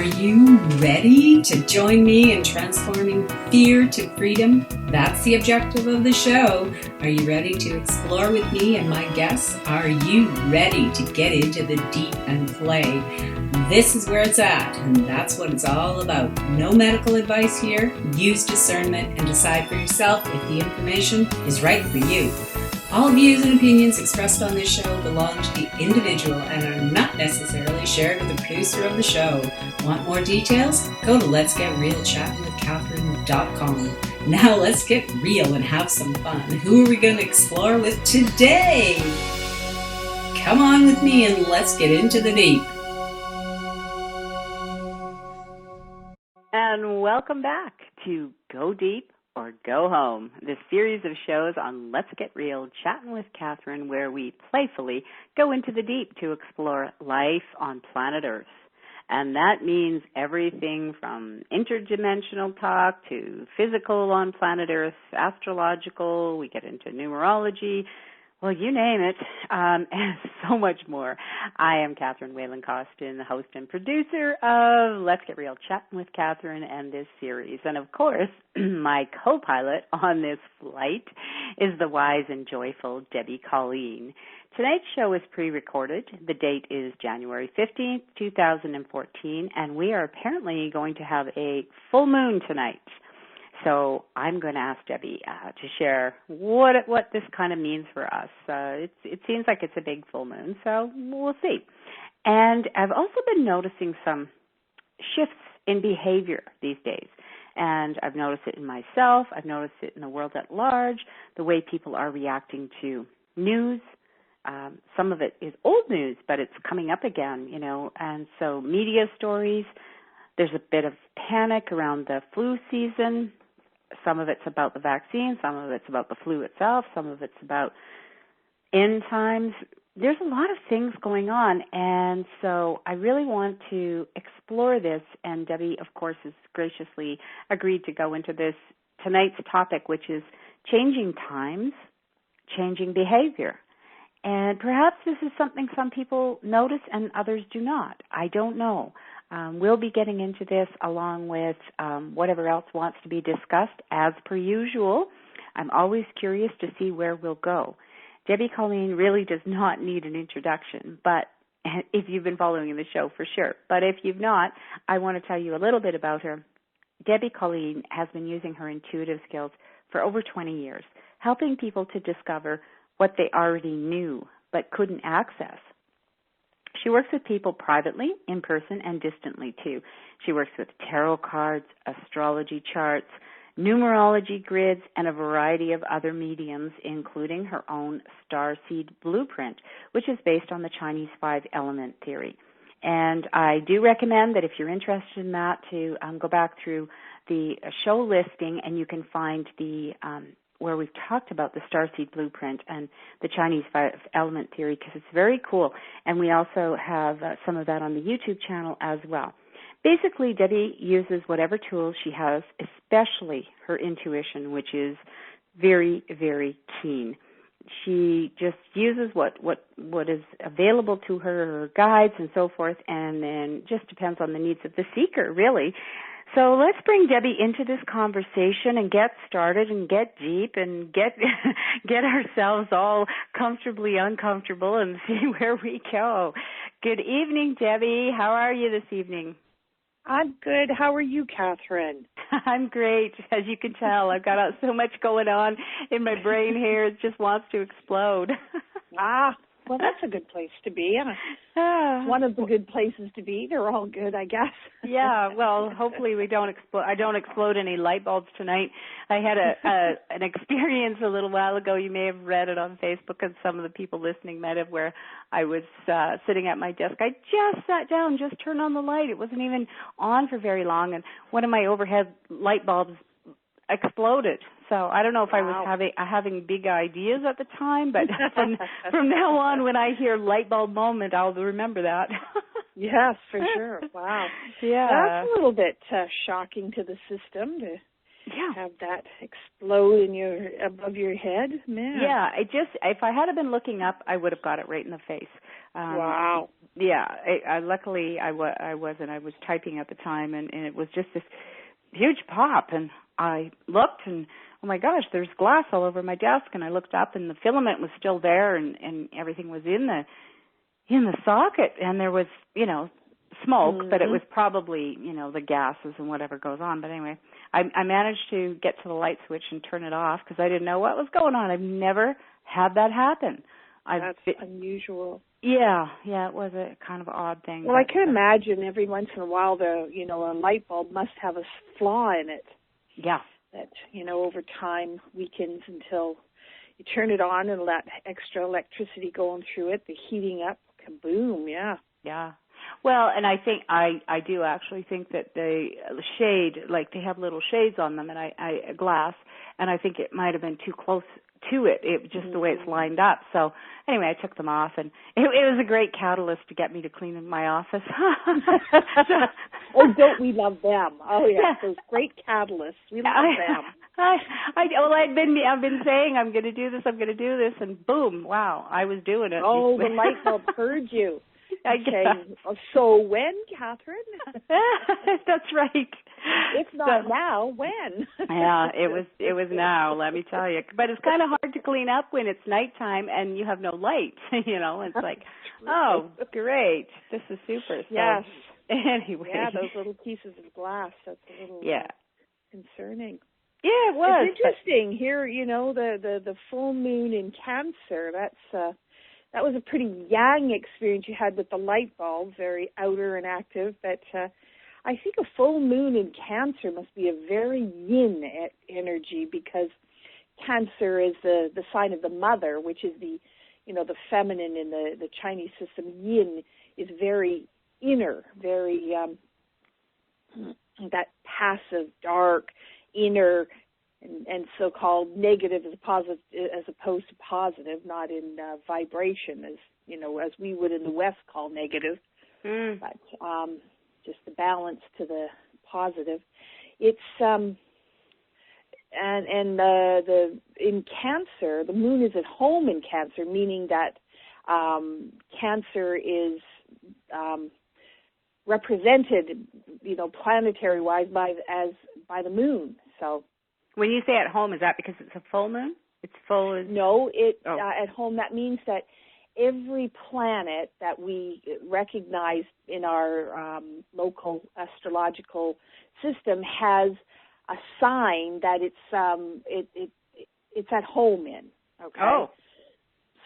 Are you ready to join me in transforming fear to freedom? That's the objective of the show. Are you ready to explore with me and my guests? Are you ready to get into the deep and play? This is where it's at, and that's what it's all about. No medical advice here. Use discernment and decide for yourself if the information is right for you. All views and opinions expressed on this show belong to the individual and are not necessarily shared with the producer of the show. Want more details? Go to letsgetrealchattingwithcatherine.com. Now let's get real and have some fun. Who are we going to explore with today? Come on with me and let's get into the deep. And welcome back to Go Deep or Go Home, this series of shows on Let's Get Real, Chatting with Catherine, where we playfully go into the deep to explore life on planet Earth. And that means everything from interdimensional talk to physical on planet Earth, astrological, we get into numerology, well, you name it, and so much more. I am Catherine Whalen-Costin, the host and producer of Let's Get Real, Chatting with Catherine and this series. And of course, my co-pilot on this flight is the wise and joyful Debbie Colleen. Tonight's show is pre-recorded. The date is January 15th, 2014, and we are apparently going to have a full moon tonight. So I'm going to ask Debbie to share what this kind of means for us. It seems like it's a big full moon, so we'll see. And I've also been noticing some shifts in behavior these days. And I've noticed it in myself. I've noticed it in the world at large, the way people are reacting to news. Some of it is old news, but it's coming up again, you know. And so media stories, there's a bit of panic around the flu season. Some of it's about the vaccine, some of it's about the flu itself, some of it's about end times. There's a lot of things going on, and so I really want to explore this, and Debbie, of course, has graciously agreed to go into this tonight's topic, which is changing times, changing behavior. And perhaps this is something some people notice and others do not. I don't know. We'll be getting into this along with whatever else wants to be discussed. As per usual, I'm always curious to see where we'll go. Debbie Colleen really does not need an introduction, but if you've been following the show for sure. But if you've not, I want to tell you a little bit about her. Debbie Colleen has been using her intuitive skills for over 20 years, helping people to discover what they already knew but couldn't access. She works with people privately, in person, and distantly, too. She works with tarot cards, astrology charts, numerology grids, and a variety of other mediums, including her own starseed blueprint, which is based on the Chinese 5-element theory. And I do recommend that if you're interested in that to go back through the show listing, and you can find the where we've talked about the starseed blueprint and the Chinese 5-element theory, because it's very cool. And we also have some of that on the YouTube channel as well. Basically, Debbie uses whatever tools she has, especially her intuition, which is very, very keen. She just uses what is available to her guides and so forth, and then just depends on the needs of the seeker, really. So let's bring Debbie into this conversation and get started and get deep and get ourselves all comfortably uncomfortable and see where we go. Good evening, Debbie. How are you this evening? I'm good. How are you, Catherine? I'm great. As you can tell, I've got so much going on in my brain here. It just wants to explode. Well, that's a good place to be. One of the good places to be. They're all good, I guess. Yeah, well, hopefully we don't explode. I don't explode any light bulbs tonight. I had an experience a little while ago. You may have read it on Facebook, and some of the people listening might have, where I was sitting at my desk. I just sat down, just turned on the light. It wasn't even on for very long, and one of my overhead light bulbs exploded. So I don't know if I was having big ideas at the time, but from now on, when I hear light bulb moment, I'll remember that. Yes, for sure. Wow. Yeah. That's a little bit shocking to the system to have that explode above your head. Man. Yeah, if I had been looking up, I would have got it right in the face. Wow. Yeah, luckily I wasn't. I was typing at the time, and it was just this huge pop, and I looked, and oh my gosh, there's glass all over my desk, and I looked up, and the filament was still there, and everything was in the socket, and there was, smoke, but it was probably, the gases and whatever goes on. But anyway, I managed to get to the light switch and turn it off because I didn't know what was going on. I've never had that happen. That's unusual. Yeah, it was a kind of odd thing. Well, I can imagine every once in a while a light bulb must have a flaw in it. Yeah. That, over time weakens until you turn it on and let extra electricity going through it, the heating up, kaboom, yeah. Yeah. Well, and I think I do actually think that the shade, like they have little shades on them, and I glass, and I think it might have been too close to it just the way it's lined up. So anyway, I took them off, and it was a great catalyst to get me to clean my office. Oh, don't we love them? Oh yeah, those great catalysts. We love them. I've been saying I'm going to do this, and boom, wow, I was doing it. Oh, the light bulb heard you. Okay, so when, Catherine? That's right. If not now, when? Yeah, it was now, let me tell you. But it's kind of hard to clean up when it's nighttime and you have no light, It's like, oh, great, this is super. So, yes. Anyway. Yeah, those little pieces of glass, that's a little concerning. Yeah, it was. It's interesting. Here, the full moon in Cancer, that was a pretty yang experience you had with the light bulb, very outer and active. But I think a full moon in Cancer must be a very yin energy, because Cancer is the sign of the mother, which is the feminine in the Chinese system. Yin is very inner, very that passive, dark, inner, and so-called negative as opposed to positive, not in vibration as we would in the West call negative, but just the balance to the positive. It's in Cancer, the moon is at home in Cancer, meaning that Cancer is represented, planetary-wise by the moon. So. When you say at home, is that because it's a full moon? It's full. No, at home, that means that every planet that we recognize in our local astrological system has a sign that it's at home in. Okay. Oh.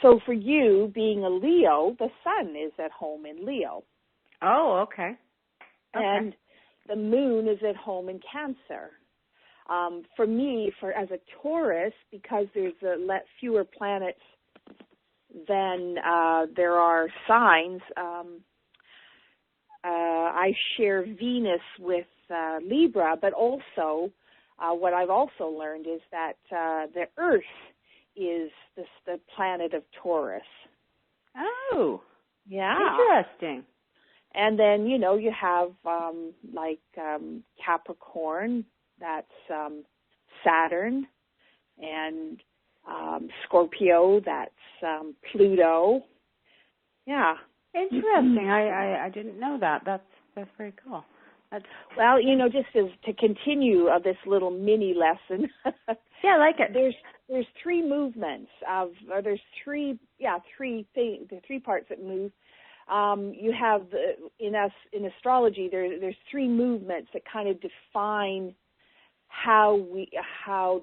So for you, being a Leo, the sun is at home in Leo. Oh, okay. And the moon is at home in Cancer. For me, as a Taurus, because there's fewer planets than there are signs, I share Venus with Libra, but also what I've also learned is that the Earth is the planet of Taurus. Oh, yeah, interesting. And then you have Capricorn. That's Saturn, and Scorpio, that's Pluto. Yeah. Interesting. I didn't know that. That's very cool. Well, just to continue this little mini lesson. Yeah, I like it. There's three movements there's three parts that move. You have in astrology there's three movements that kind of define how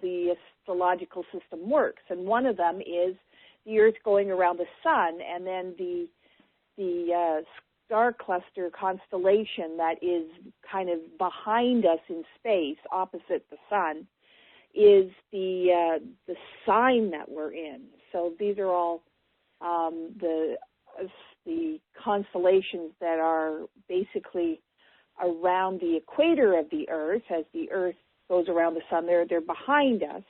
the astrological system works, and one of them is the Earth going around the Sun, and then the star cluster constellation that is kind of behind us in space, opposite the Sun, is the sign that we're in. So these are all the constellations that are basically around the equator of the Earth. As the Earth goes around the Sun, they're behind us.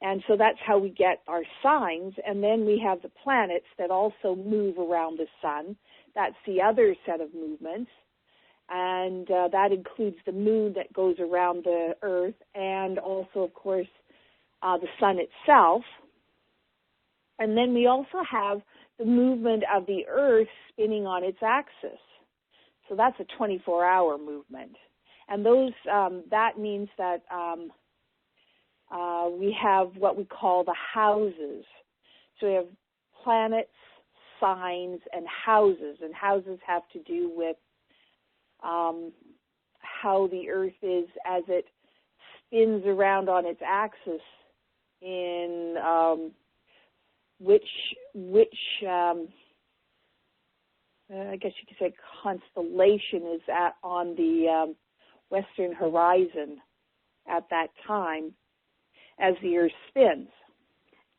And so that's how we get our signs. And then we have the planets that also move around the Sun. That's the other set of movements. And that includes the moon that goes around the Earth, and also, of course, the Sun itself. And then we also have the movement of the Earth spinning on its axis. So that's a 24-hour movement. And those that means that we have what we call the houses. So we have planets, signs, and houses. And houses have to do with how the Earth is as it spins around on its axis in which I guess you could say constellation is on the western horizon at that time as the Earth spins.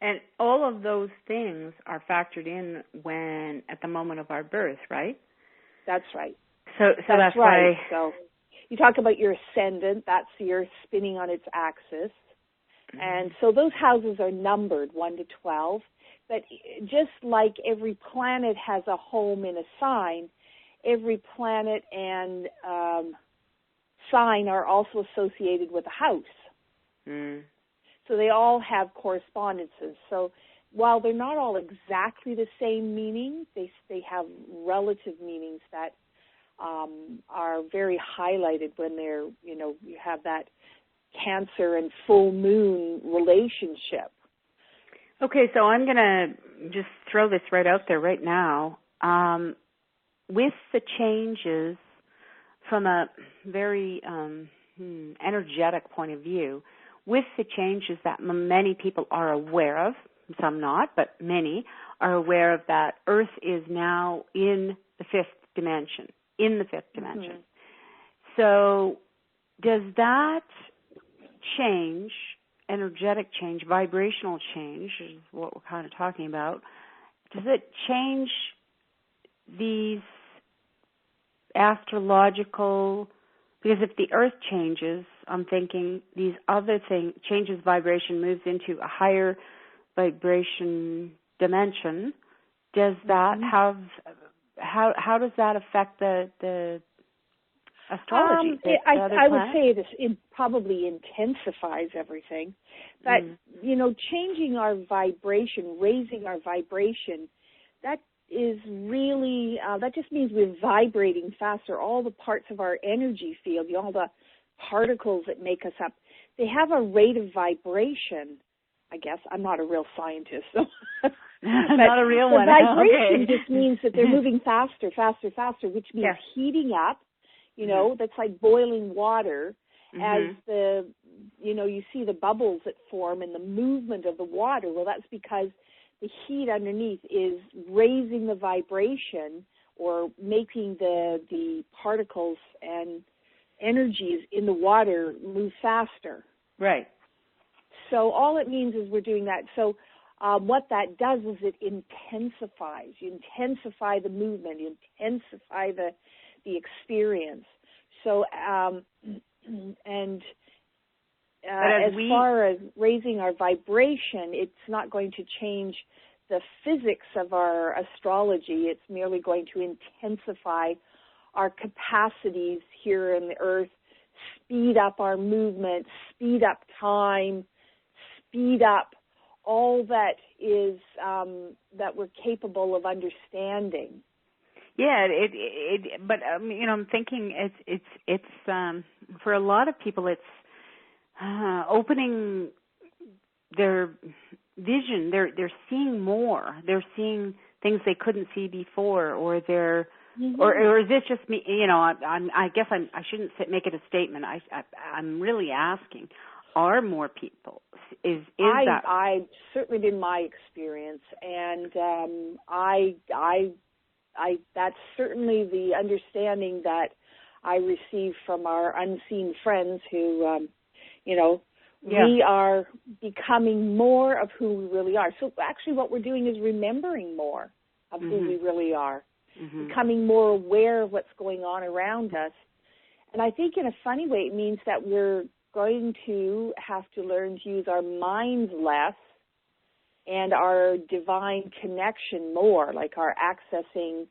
And all of those things are factored in when at the moment of our birth, right? That's right. So that's right. why. So you talk about your ascendant. That's the Earth spinning on its axis. Mm-hmm. And so those houses are numbered 1 to 12. But just like every planet has a home in a sign, every planet and sign are also associated with a house. Mm. So they all have correspondences. So while they're not all exactly the same meaning, they have relative meanings that are very highlighted when they're, you have that Cancer and full moon relationship. Okay, so I'm going to just throw this right out there right now. With the changes from a very energetic point of view, with the changes that many people are aware of, some not, but many are aware of, that Earth is now in the fifth dimension, Mm-hmm. So does that change, energetic change, vibrational change, is what we're kind of talking about, does it change these astrological, because if the Earth changes, I'm thinking these other things, changes vibration, moves into a higher vibration dimension, does that have, how does that affect the astrology? I would say it probably intensifies everything. But, changing our vibration, raising our vibration, that is really, that just means we're vibrating faster. All the parts of our energy field, all the particles that make us up, they have a rate of vibration. I guess I'm not a real scientist, so. Not a real one. The vibration Okay. just means that they're moving faster, which means heating up. That's like boiling water. As you see the bubbles that form and the movement of the water. Well, that's because the heat underneath is raising the vibration or making the particles and energies in the water move faster. Right. So all it means is we're doing that. So what that does is it intensifies. You intensify the movement. You intensify the experience. So, as far as raising our vibration, it's not going to change the physics of our astrology. It's merely going to intensify our capacities here on the Earth, speed up our movement, speed up time, speed up all that is that we're capable of understanding. Yeah, but I'm thinking it's for a lot of people it's opening their vision. They're seeing more. They're seeing things they couldn't see before, or they're or is this just me? I guess I shouldn't make it a statement. I'm really asking: are more people? Is that? I've certainly been my experience, and that's certainly the understanding that I receive from our unseen friends who, we are becoming more of who we really are. So actually what we're doing is remembering more of who we really are, becoming more aware of what's going on around us. And I think in a funny way it means that we're going to have to learn to use our minds less and our divine connection more, like our accessing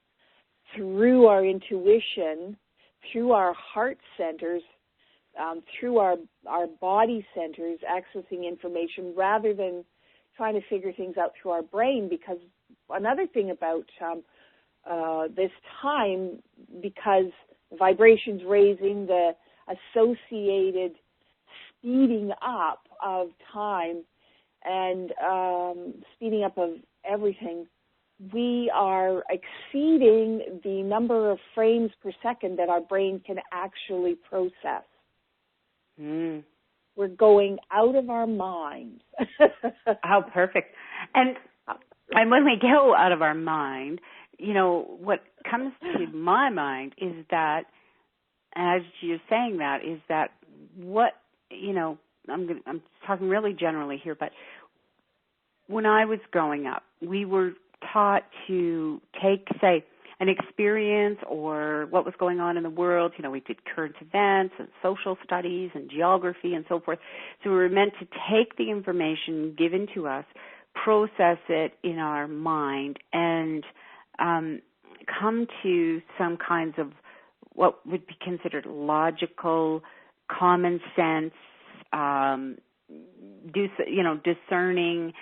through our intuition, through our heart centers, through our body centers, accessing information rather than trying to figure things out through our brain, because another thing about this time, because vibrations raising, the associated speeding up of time and speeding up of everything, we are exceeding the number of frames per second that our brain can actually process. We're going out of our minds. How perfect. And when we go out of our mind, you know, what comes to my mind is that, as you're saying that, is that what, you know, I'm talking really generally here, but when I was growing up, we were taught to take, say, an experience or what was going on in the world. You know, we did current events and social studies and geography and so forth. So we were meant to take the information given to us, process it in our mind, and come to some kinds of what would be considered logical, common sense, discerning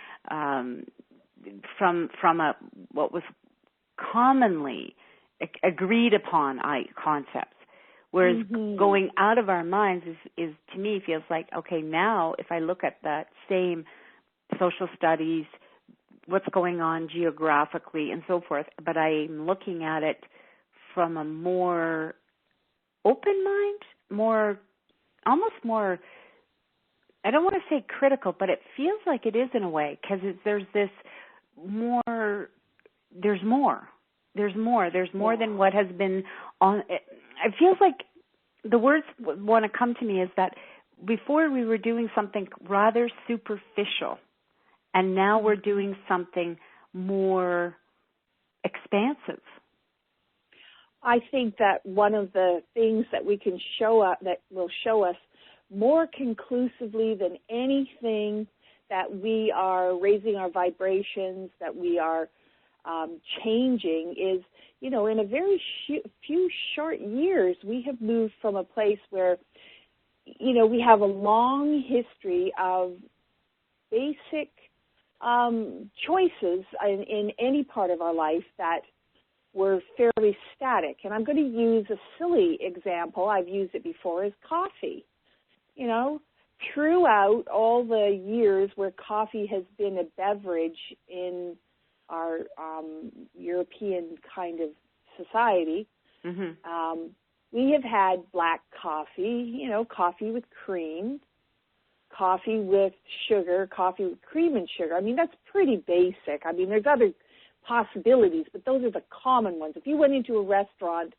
from a what was commonly agreed upon concepts. Whereas going out of our minds is to me feels like, okay, now if I look at that same social studies, what's going on geographically and so forth, but I'm looking at it from a more open mind, almost more, I don't want to say critical, but it feels like it is in a way, because there's this more, there's more than what has been on. It feels like the words want to come to me is that before we were doing something rather superficial, and now we're doing something more expansive. I think that one of the things that we can show up, that will show us more conclusively than anything that we are raising our vibrations, that we are changing, is, you know, in a very few short years, we have moved from a place where, you know, we have a long history of basic choices in any part of our life that were fairly static. And I'm going to use a silly example. I've used it before, is coffee. You know, throughout all the years where coffee has been a beverage in our European kind of society, we have had black coffee, you know, coffee with cream, coffee with sugar, coffee with cream and sugar. I mean, that's pretty basic. I mean, there's other possibilities, but those are the common ones. If you went into a restaurant,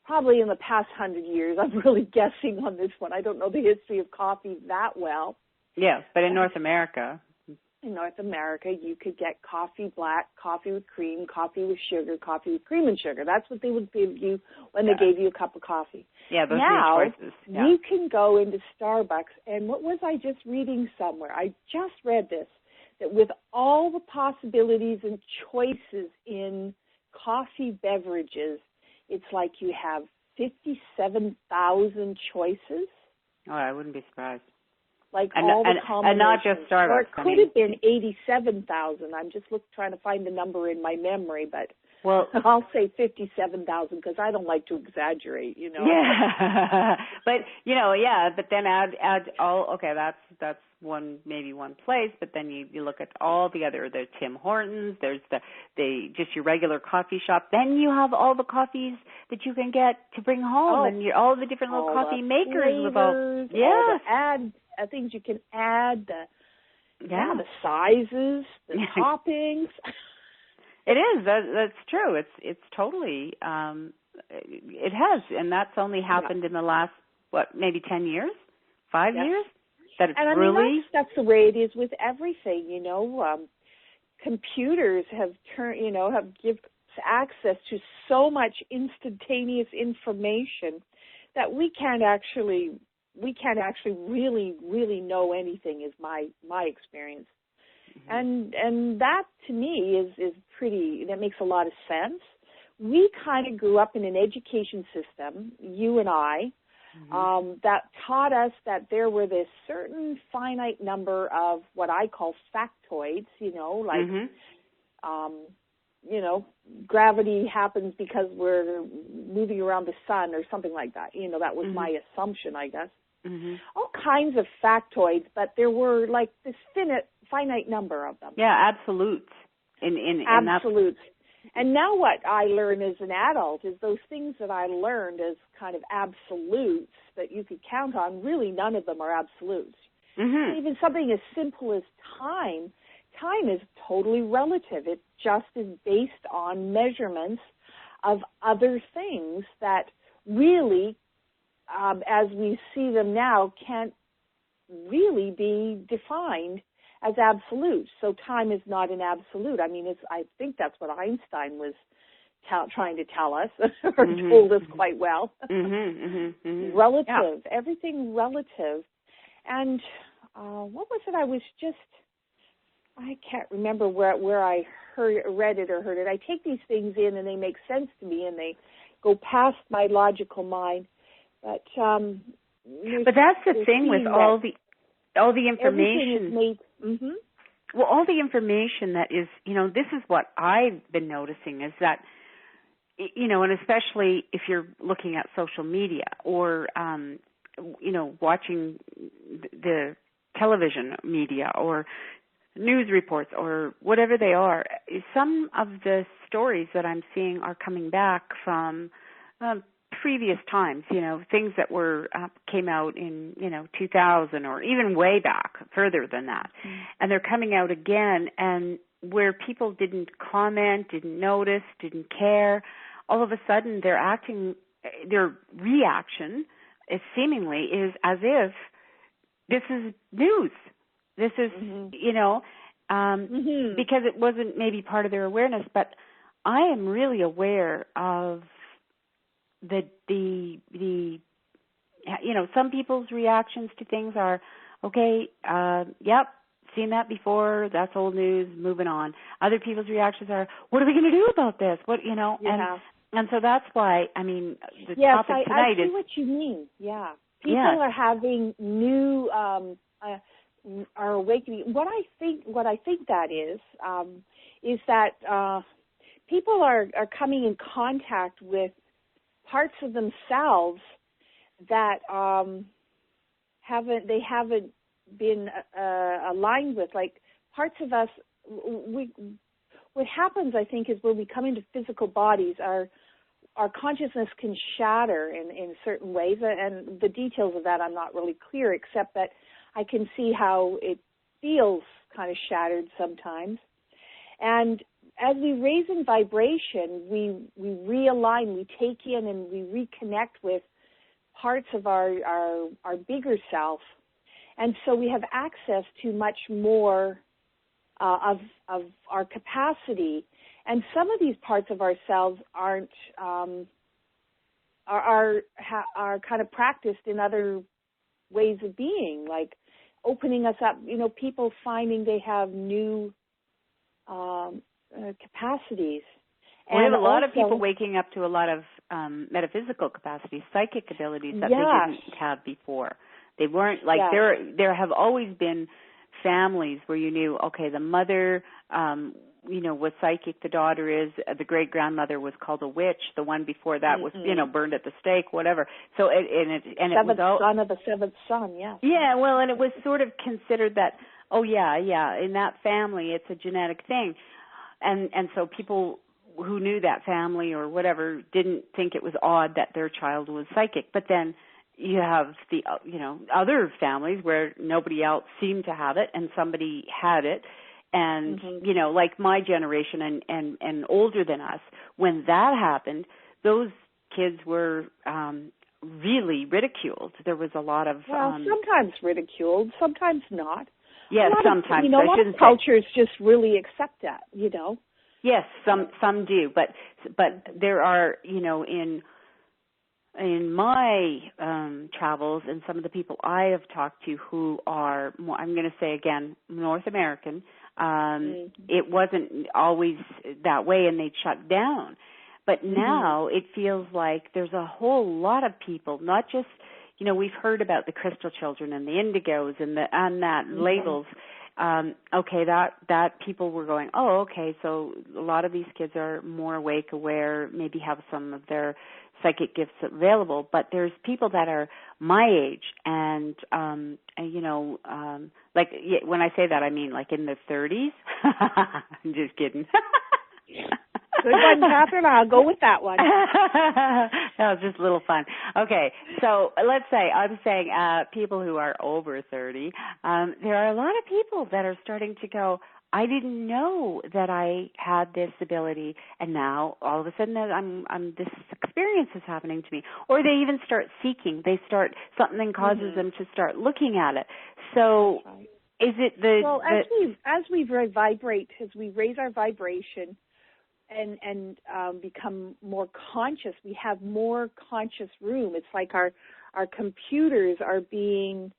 probably in the past 100 years, I'm really guessing on this one. I don't know the history of coffee that well. Yeah, but in North America. In North America, you could get coffee black, coffee with cream, coffee with sugar, coffee with cream and sugar. That's what they would give you when they gave you a cup of coffee. Yeah, those now, are your choices. Yeah. You can go into Starbucks, and what was I just reading somewhere? I just read this, that with all the possibilities and choices in coffee beverages, it's like you have 57,000 choices. Oh, I wouldn't be surprised. Like all the combinations. And not just Starbucks. Or it could have been 87,000. I'm just trying to find the number in my memory, but well, I'll say 57,000 because I don't like to exaggerate, you know. Yeah. But, you know, yeah, but then add all, okay, that's one, maybe one place, but then you look at all the other, there's Tim Hortons, there's the just your regular coffee shop, then you have all the coffees that you can get to bring home, and all the different little coffee makers with all, the things you can add, the sizes, the toppings. It is. That's true. It's totally. It has, and that's only happened in the last maybe 10 years, 5 years. That it's and really. I mean, that's the way it is with everything. You know, computers have give access to so much instantaneous information that we can't actually really know anything. Is my experience. And that, to me, is pretty, that makes a lot of sense. We kind of grew up in an education system, you and I, that taught us that there were this certain finite number of what I call factoids, like, gravity happens because we're moving around the sun or something like that. That was my assumption, I guess. All kinds of factoids, but there were like this finite number of them. Yeah, absolutes. Absolutes. And now what I learn as an adult is those things that I learned as kind of absolutes that you could count on, really none of them are absolutes. Even something as simple as time. Time is totally relative. It just is based on measurements of other things that really, as we see them now, can't really be defined as absolute. So time is not an absolute. I mean, I think that's what Einstein was trying to tell us, or told us quite well. Relative. Yeah. Everything relative. And what was it? I can't remember where I read it or heard it. I take these things in and they make sense to me and they go past my logical mind. But that's the thing with all the information. Well, all the information that is, this is what I've been noticing is that, and especially if you're looking at social media or, watching the television media or news reports or whatever they are, some of the stories that I'm seeing are coming back from previous times, things that came out in, 2000 or even way back, further than that. And they're coming out again, and where people didn't comment, didn't notice, didn't care, all of a sudden their reaction is seemingly is as if this is news. This is, because it wasn't maybe part of their awareness, but I am really aware of some people's reactions to things are, okay, yep, seen that before, that's old news, moving on. Other people's reactions are, what are we going to do about this? And so that's why, the topic tonight is... I see what you mean, yeah. People are having new... are awakening. What I think that is that people are coming in contact with parts of themselves that haven't been aligned with, like parts of us. What happens, I think, is when we come into physical bodies, our consciousness can shatter in certain ways, and the details of that I'm not really clear, except that I can see how it feels kind of shattered sometimes. And as we raise in vibration, we realign, we take in and we reconnect with parts of our bigger self. And so we have access to much more of our capacity. And some of these parts of ourselves are kind of practiced in other ways of being, like opening us up, people finding they have new capacities. We have a lot of people waking up to a lot of metaphysical capacities, psychic abilities that they didn't have before. They weren't like there have always been families where you knew, okay, the mother was psychic, the daughter is, the great grandmother was called a witch, the one before that was burned at the stake, whatever. So it was son of the seventh son, yes. Yeah, well, and it was sort of considered that, in that family it's a genetic thing. And so people who knew that family or whatever didn't think it was odd that their child was psychic. But then you have the, other families where nobody else seemed to have it and somebody had it. And, like my generation and older than us, when that happened, those kids were really ridiculed. There was a lot of... sometimes ridiculed, sometimes not. Yeah, sometimes. A lot of cultures just really accept that, Yes, some do, but there are, in my travels and some of the people I have talked to who are, I'm going to say again, North American, it wasn't always that way and they'd shut down. But now it feels like there's a whole lot of people, not just we've heard about the crystal children and the indigos and that labels. Okay, that people were going, oh, okay, so a lot of these kids are more awake, aware, maybe have some of their psychic gifts available, but there's people that are my age and like when I say that, I mean like in their 30s. I'm just kidding. Good one, Catherine. I'll go with that one. That was just a little fun. Okay, so let's say I'm saying people who are over 30. There are a lot of people that are starting to go, I didn't know that I had this ability, and now all of a sudden I'm this experience is happening to me. Or they even start seeking. Something causes them to start looking at it. So is it as we vibrate, as we raise our vibration and become more conscious, we have more conscious room. It's like our computers are being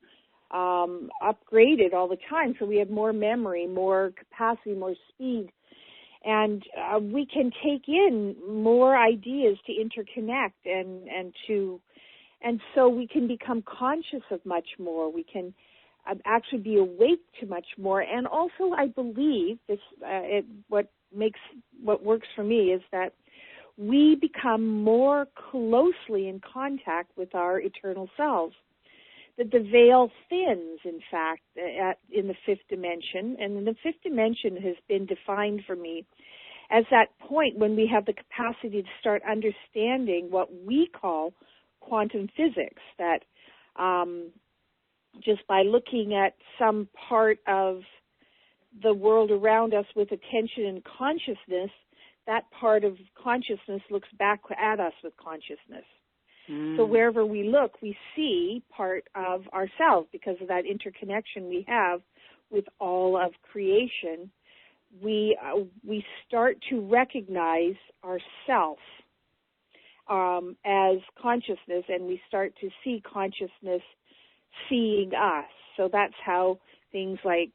upgraded all the time, so we have more memory, more capacity, more speed, and we can take in more ideas to interconnect and so we can become conscious of much more. We can actually be awake to much more. And also, I believe this what works for me is that we become more closely in contact with our eternal selves. That the veil thins, in fact, in the fifth dimension. And the fifth dimension has been defined for me as that point when we have the capacity to start understanding what we call quantum physics, that just by looking at some part of the world around us with attention and consciousness, that part of consciousness looks back at us with consciousness. So wherever we look, we see part of ourselves because of that interconnection we have with all of creation. We start to recognize ourself as consciousness, and we start to see consciousness seeing us. So that's how things like,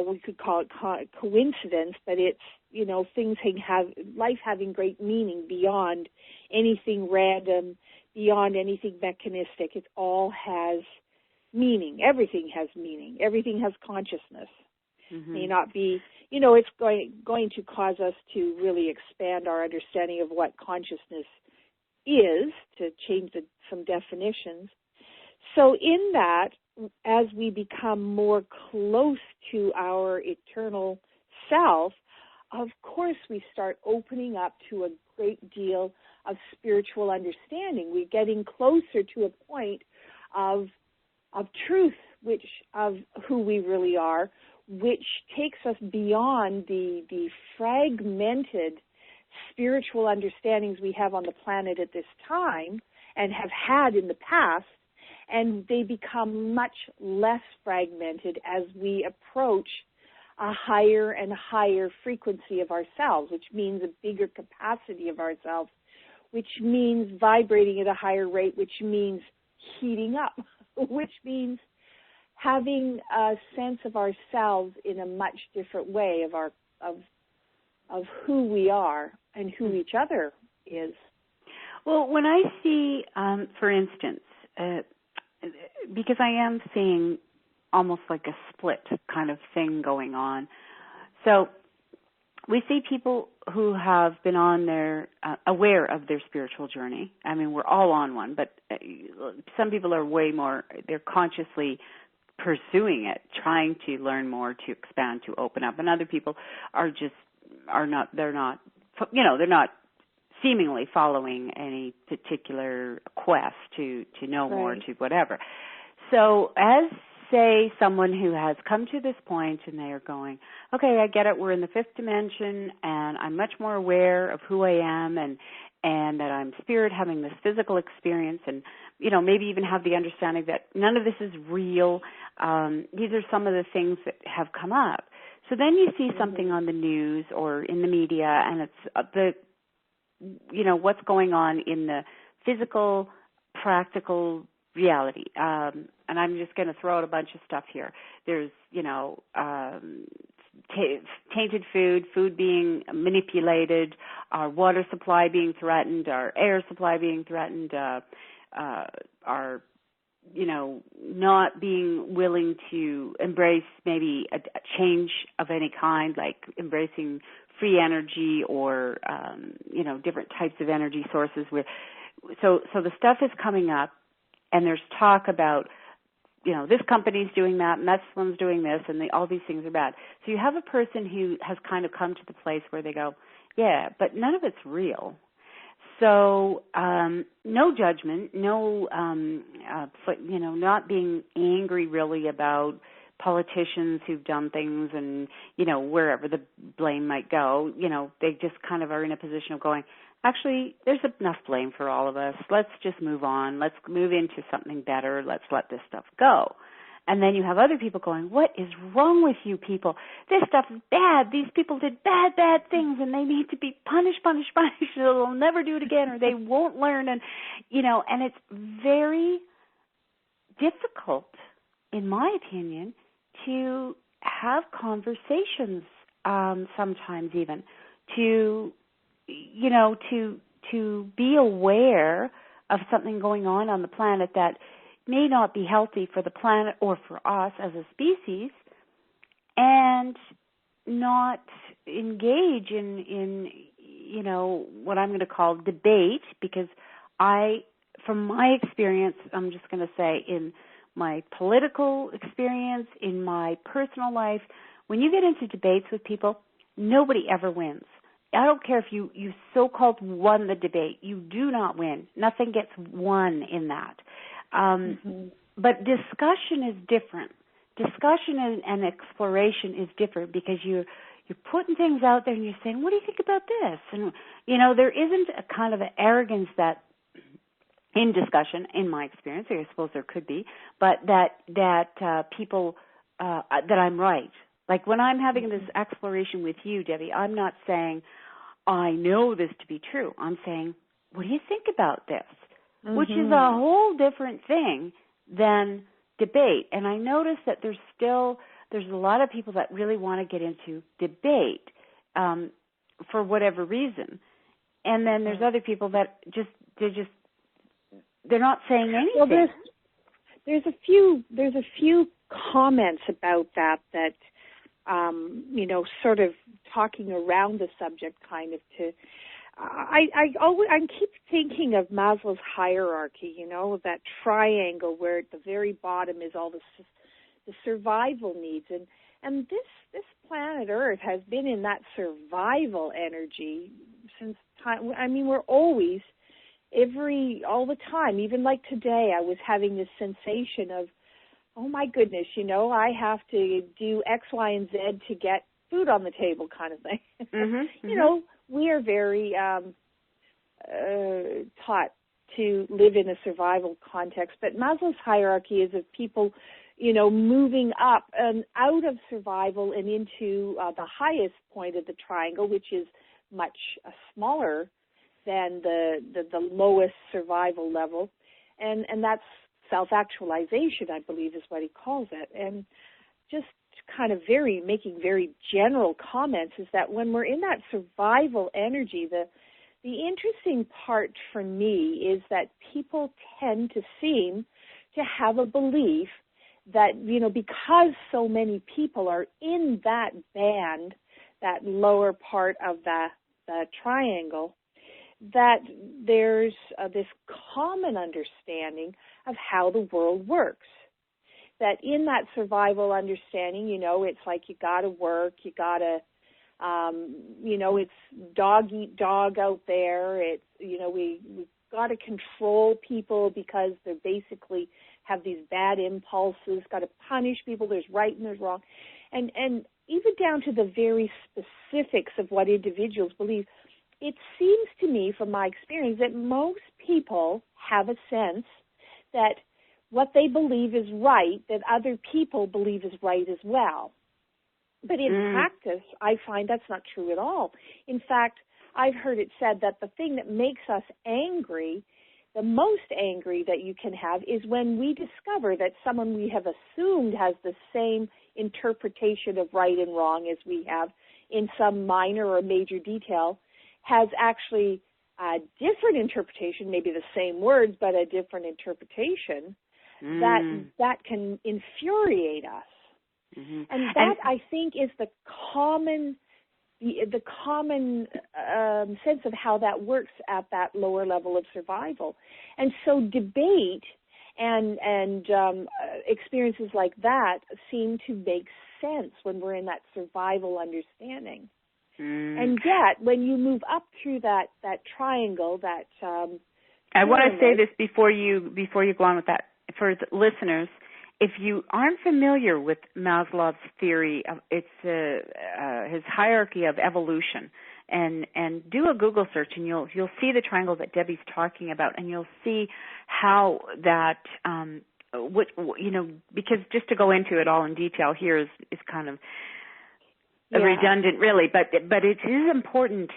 we could call it coincidence, but it's, things life having great meaning beyond anything random, beyond anything mechanistic. It all has meaning. Everything has meaning. Everything has consciousness. May not be, it's going to cause us to really expand our understanding of what consciousness is, to change some definitions. So in that, as we become more close to our eternal self, of course we start opening up to a great deal of spiritual understanding. We're getting closer to a point of truth, of who we really are, which takes us beyond the fragmented spiritual understandings we have on the planet at this time and have had in the past, and they become much less fragmented as we approach a higher and higher frequency of ourselves, which means a bigger capacity of ourselves, which means vibrating at a higher rate, which means heating up, which means having a sense of ourselves in a much different way of who we are and who each other is. Well, when I see, for instance, because I am seeing almost like a split kind of thing going on. So we see people who have been on their, aware of their spiritual journey. I mean, we're all on one, but some people are way more, they're consciously pursuing it, trying to learn more, to expand, to open up. And other people they're not seemingly following any particular quest to know more, to whatever. So as, say, someone who has come to this point and they are going, okay, I get it, we're in the fifth dimension and I'm much more aware of who I am and that I'm spirit having this physical experience and, maybe even have the understanding that none of this is real. These are some of the things that have come up. So then you see something on the news or in the media and it's what's going on in the physical, practical reality. And I'm just going to throw out a bunch of stuff here. There's, tainted food being manipulated, our water supply being threatened, our air supply being threatened, our not being willing to embrace maybe a change of any kind, like embracing free energy or, different types of energy sources. So the stuff is coming up, and there's talk about, this company's doing that, and that one's doing this, and all these things are bad. So you have a person who has kind of come to the place where they go, yeah, but none of it's real. So no judgment, no, not being angry really about politicians who've done things and, wherever the blame might go, they just kind of are in a position of going, actually, there's enough blame for all of us. Let's just move on. Let's move into something better. Let's let this stuff go. And then you have other people going, what is wrong with you people? This stuff is bad. These people did bad things, and they need to be punished. They'll never do it again, or they won't learn. And, and it's very difficult, in my opinion, to have conversations, sometimes even, to be aware of something going on the planet that may not be healthy for the planet or for us as a species, and not engage in what I'm going to call debate, because from my experience, I'm just going to say, in my political experience, in my personal life, when you get into debates with people, nobody ever wins. I don't care if you so-called won the debate. You do not win. Nothing gets won in that. But discussion is different. Discussion and exploration is different, because you're putting things out there and you're saying, what do you think about this? And, there isn't a kind of an arrogance that in discussion, in my experience, I suppose there could be, but that people, that I'm right. Like when I'm having this exploration with you, Debbie, I'm not saying, I know this to be true. I'm saying, what do you think about this? Which is a whole different thing than debate. And I notice that there's a lot of people that really want to get into debate for whatever reason. And then there's other people that they're not saying anything. Well, there's a few comments about that sort of talking around the subject, kind of to. I keep thinking of Maslow's hierarchy, that triangle where at the very bottom is all the survival needs, and this planet Earth has been in that survival energy since time. I mean, we're always all the time. Even like today, I was having this sensation of, oh my goodness, I have to do X, Y, and Z to get food on the table, kind of thing. We are very taught to live in a survival context, but Maslow's hierarchy is of people, moving up and out of survival and into the highest point of the triangle, which is much smaller than the lowest survival level, and that's self-actualization, I believe, is what he calls it. And just kind of making very general comments is that when we're in that survival energy, the interesting part for me is that people tend to seem to have a belief that, because so many people are in that band, that lower part of the triangle, that there's this common understanding of how the world works. That in that survival understanding, it's like you got to work, you got to, it's dog eat dog out there. It's, we've got to control people because they basically have these bad impulses, got to punish people. There's right and there's wrong. And even down to the very specifics of what individuals believe, it seems to me from my experience that most people have a sense that what they believe is right, that other people believe is right as well. But in practice, I find that's not true at all. In fact, I've heard it said that the thing that makes us angry the most angry that you can have is when we discover that someone we have assumed has the same interpretation of right and wrong as we have in some minor or major detail has actually a different interpretation, maybe the same words, but a different interpretation that can infuriate us. Mm-hmm. And that, I think, is the common sense of how that works at that lower level of survival. And so debate and experiences like that seem to make sense when we're in that survival understanding. And yet, when you move up through that triangle, that I want to say this before you go on with that, for the listeners. If you aren't familiar with Maslow's theory, it's his hierarchy of evolution, and do a Google search, and you'll see the triangle that Debbie's talking about, and you'll see how that because just to go into it all in detail here is kind of redundant, really, but it is important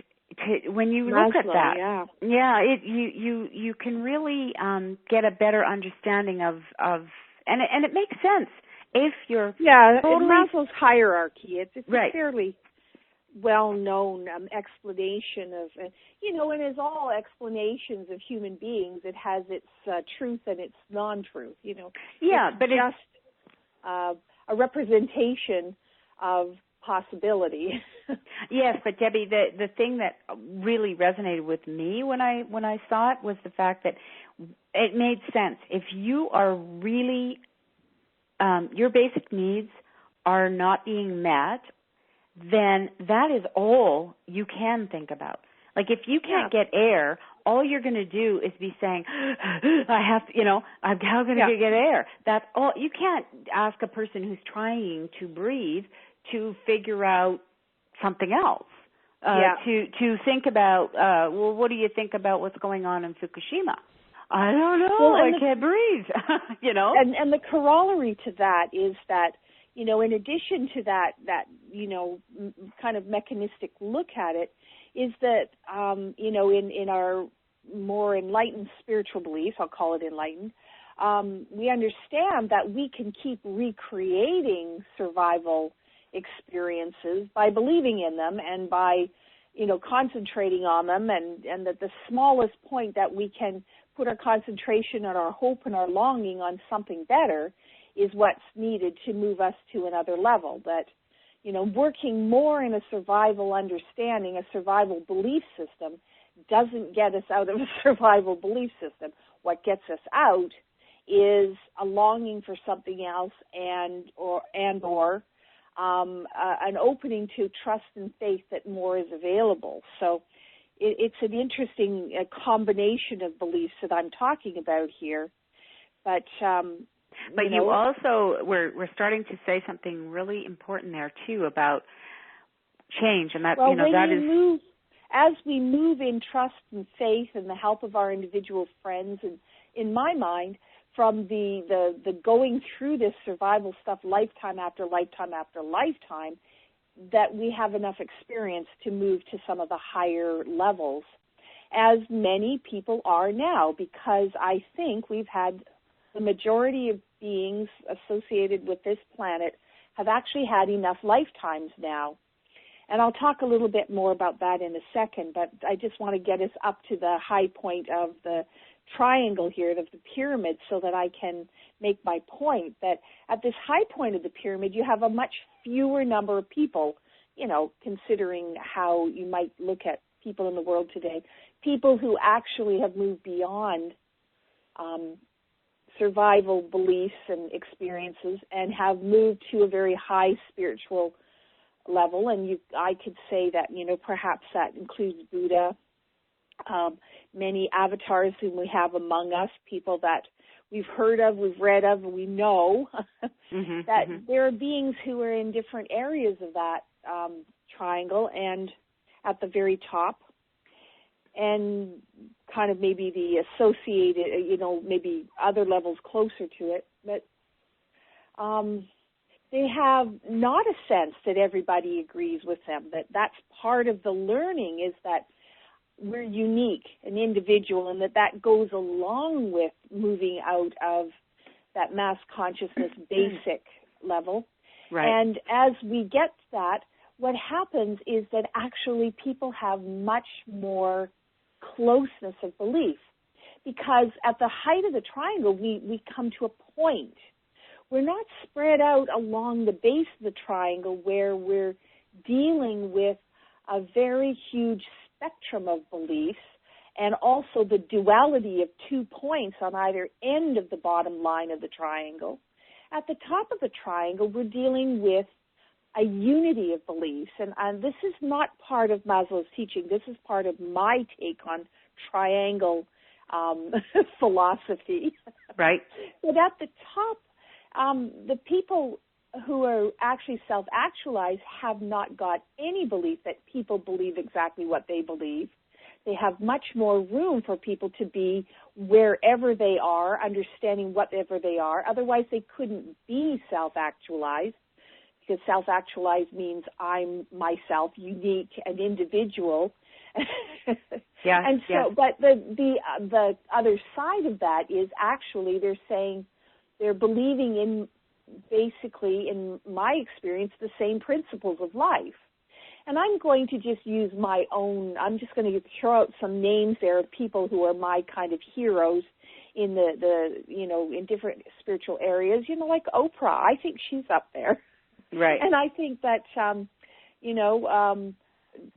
to, when you look at that. You can really get a better understanding of and it makes sense if you're totally... Maslow's hierarchy. It's right. A fairly well-known explanation of, and as all explanations of human beings, it has its truth and its non-truth. But it's just a representation of possibility. Yes, but Debbie, the thing that really resonated with me when I saw it was the fact that it made sense. If you are really, your basic needs are not being met, then that is all you can think about. Like if you can't get air, all you're going to do is be saying, I have to, how can I get air? That's all. You can't ask a person who's trying to breathe to figure out something else. To think about, what do you think about what's going on in Fukushima? I don't know. I can't breathe. And the corollary to that is that, in addition to that, kind of mechanistic look at it, is that, in our more enlightened spiritual beliefs, I'll call it enlightened, we understand that we can keep recreating survival experiences by believing in them and by, concentrating on them, and that the smallest point that we can put our concentration and our hope and our longing on something better is what's needed to move us to another level. That, working more in a survival understanding, a survival belief system, doesn't get us out of a survival belief system. What gets us out is a longing for something else and or an opening to trust and faith that more is available. So it's an interesting combination of beliefs that I'm talking about here. But you also, we're starting to say something really important there too about change, and that as we move in trust and faith and the help of our individual friends, and in my mind, from the going through this survival stuff lifetime after lifetime after lifetime, that we have enough experience to move to some of the higher levels, as many people are now, because I think we've had the majority of beings associated with this planet have actually had enough lifetimes now. And I'll talk a little bit more about that in a second, but I just want to get us up to the high point of the triangle here, of the pyramid, so that I can make my point that at this high point of the pyramid, you have a much fewer number of people, considering how you might look at people in the world today, people who actually have moved beyond survival beliefs and experiences and have moved to a very high spiritual level. And I could say that, perhaps that includes Buddha, many avatars whom we have among us, people that we've heard of, we've read of, we know that there are beings who are in different areas of that triangle and at the very top, and kind of maybe the associated, maybe other levels closer to it. But they have not a sense that everybody agrees with them, that that's part of the learning, is that we're unique and individual, and that goes along with moving out of that mass consciousness basic level. Right. And as we get that, what happens is that actually people have much more closeness of belief, because at the height of the triangle, we come to a point. We're not spread out along the base of the triangle where we're dealing with a very huge spectrum of beliefs and also the duality of 2 points on either end of the bottom line of the triangle. At the top of the triangle, we're dealing with a unity of beliefs, and this is not part of Maslow's teaching. This is part of my take on triangle philosophy. Right. But at the top, the people who are actually self-actualized have not got any belief that people believe exactly what they believe. They have much more room for people to be wherever they are, understanding whatever they are. Otherwise, they couldn't be self-actualized, because self-actualized means I'm myself, unique and individual. Yeah. And so, but the other side of that is actually they're saying they're believing in, basically, in my experience, the same principles of life. And I'm going to just use my own, I'm just going to throw out some names there of people who are my kind of heroes in the in different spiritual areas, like Oprah. I think she's up there. Right. And I think that,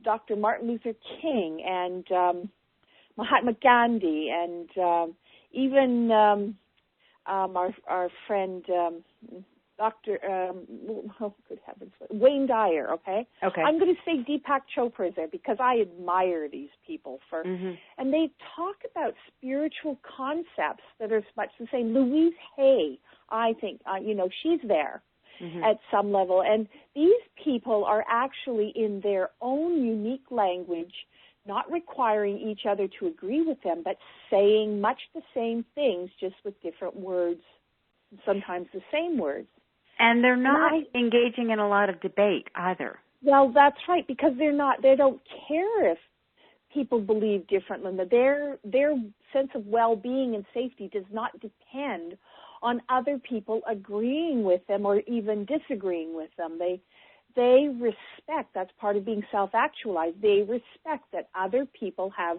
Dr. Martin Luther King and Mahatma Gandhi and even our friend Dr. Good heavens, Wayne Dyer, okay? Okay. I'm going to say Deepak Chopra is there because I admire these people and they talk about spiritual concepts that are much the same. Louise Hay, I think, she's there at some level. And these people are actually in their own unique language, not requiring each other to agree with them, but saying much the same things, just with different words, sometimes the same words. And they're not engaging in a lot of debate either. Well, that's right, because they don't care if people believe differently. Their sense of well-being and safety does not depend on other people agreeing with them or even disagreeing with them. They respect, that's part of being self-actualized, they respect that other people have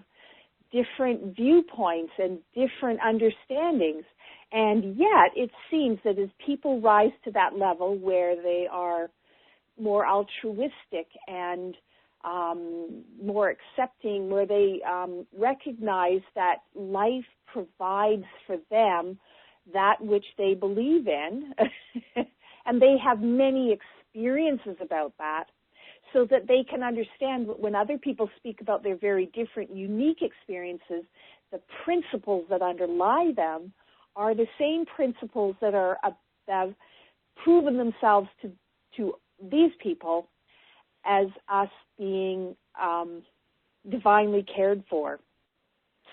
different viewpoints and different understandings. And yet it seems that as people rise to that level where they are more altruistic and more accepting, where they recognize that life provides for them that which they believe in, and they have many experiences about that, so that they can understand when other people speak about their very different, unique experiences, the principles that underlie them are the same principles that have proven themselves to these people as us being divinely cared for.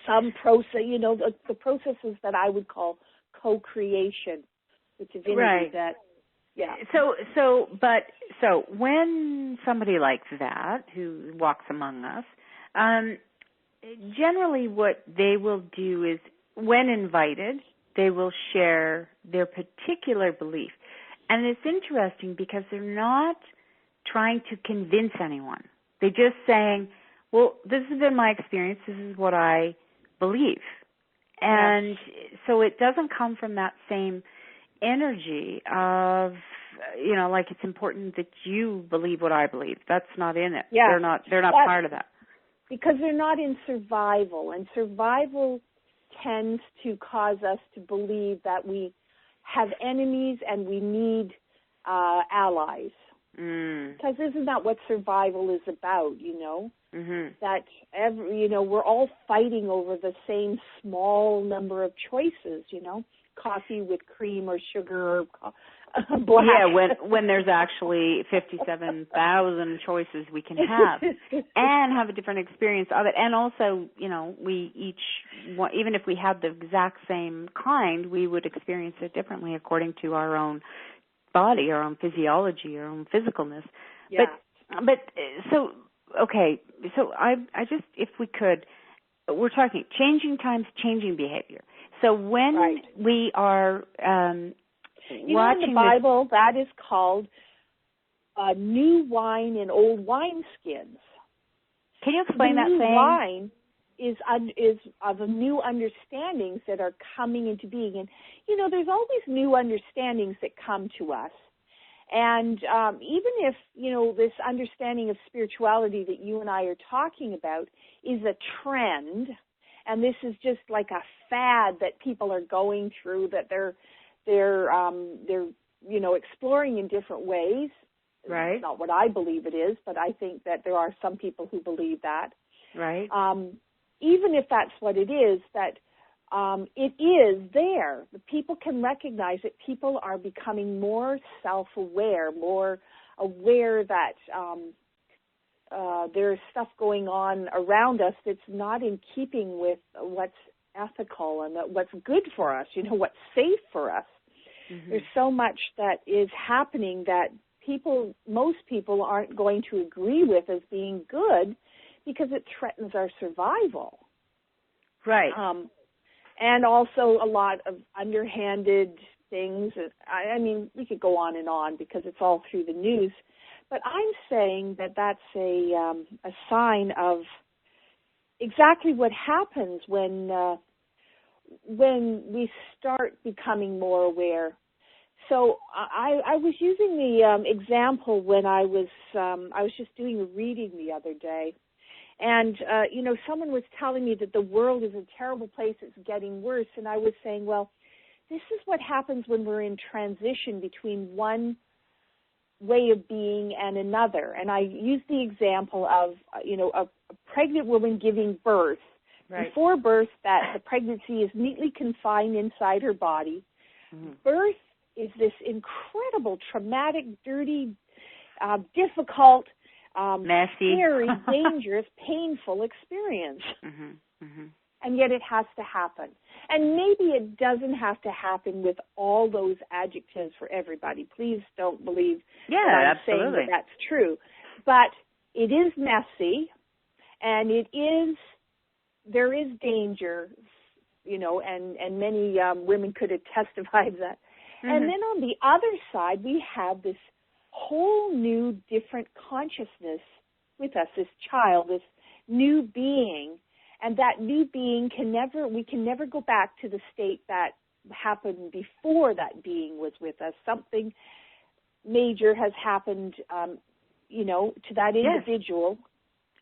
Some process, the processes that I would call co-creation with divinity. Right. That, yeah. So when somebody like that who walks among us, generally what they will do is, when invited, they will share their particular belief. And it's interesting because they're not trying to convince anyone. They're just saying, well, this has been my experience. This is what I believe. And so it doesn't come from that same energy of, like it's important that you believe what I believe. That's not in it. Yeah. They're not part of that. Because they're not in survival. And survival tends to cause us to believe that we have enemies and we need allies. Because isn't that what survival is about, That we're all fighting over the same small number of choices, coffee with cream or sugar or black. Yeah, when there's actually 57,000 choices we can have and have a different experience of it. And also, we each, even if we had the exact same kind, we would experience it differently according to our own body, our own physiology, our own physicalness. Yeah. But so okay, so I just, if we could, we're talking changing times, changing behavior. So when we are watching in the Bible, that is called new wine in old wineskins. Can you explain that saying? New wine is of the new understandings that are coming into being. And, there's always new understandings that come to us. And even if, this understanding of spirituality that you and I are talking about is a trend, and this is just like a fad that people are going through, that they're exploring in different ways. Right. It's not what I believe it is, but I think that there are some people who believe that. Right. Even if that's what it is, that it is there. The people can recognize that people are becoming more self-aware, more aware that there's stuff going on around us that's not in keeping with what's ethical and what's good for us, what's safe for us. Mm-hmm. There's so much that is happening that most people aren't going to agree with as being good because it threatens our survival. Right. And also a lot of underhanded things. I mean, we could go on and on because it's all through the news. But I'm saying that that's a sign of exactly what happens when we start becoming more aware. So I was using the example when I was just doing a reading the other day. And, someone was telling me that the world is a terrible place, it's getting worse. And I was saying, well, this is what happens when we're in transition between one way of being and another. And I used the example of, a pregnant woman giving birth. Right. Before birth, that the pregnancy is neatly confined inside her body. Mm-hmm. Birth is this incredible, traumatic, dirty, difficult, messy, scary, dangerous, painful experience. Mm-hmm. Mm-hmm. And yet it has to happen. And maybe it doesn't have to happen with all those adjectives for everybody. Please don't believe that I'm absolutely. saying that's true. But it is messy, and there is danger, and many women could have testified that. Mm-hmm. And then on the other side, we have this whole new, different consciousness with us, this child, this new being, and that new being we can never go back to the state that happened before that being was with us. Something major has happened, to that individual. Yes.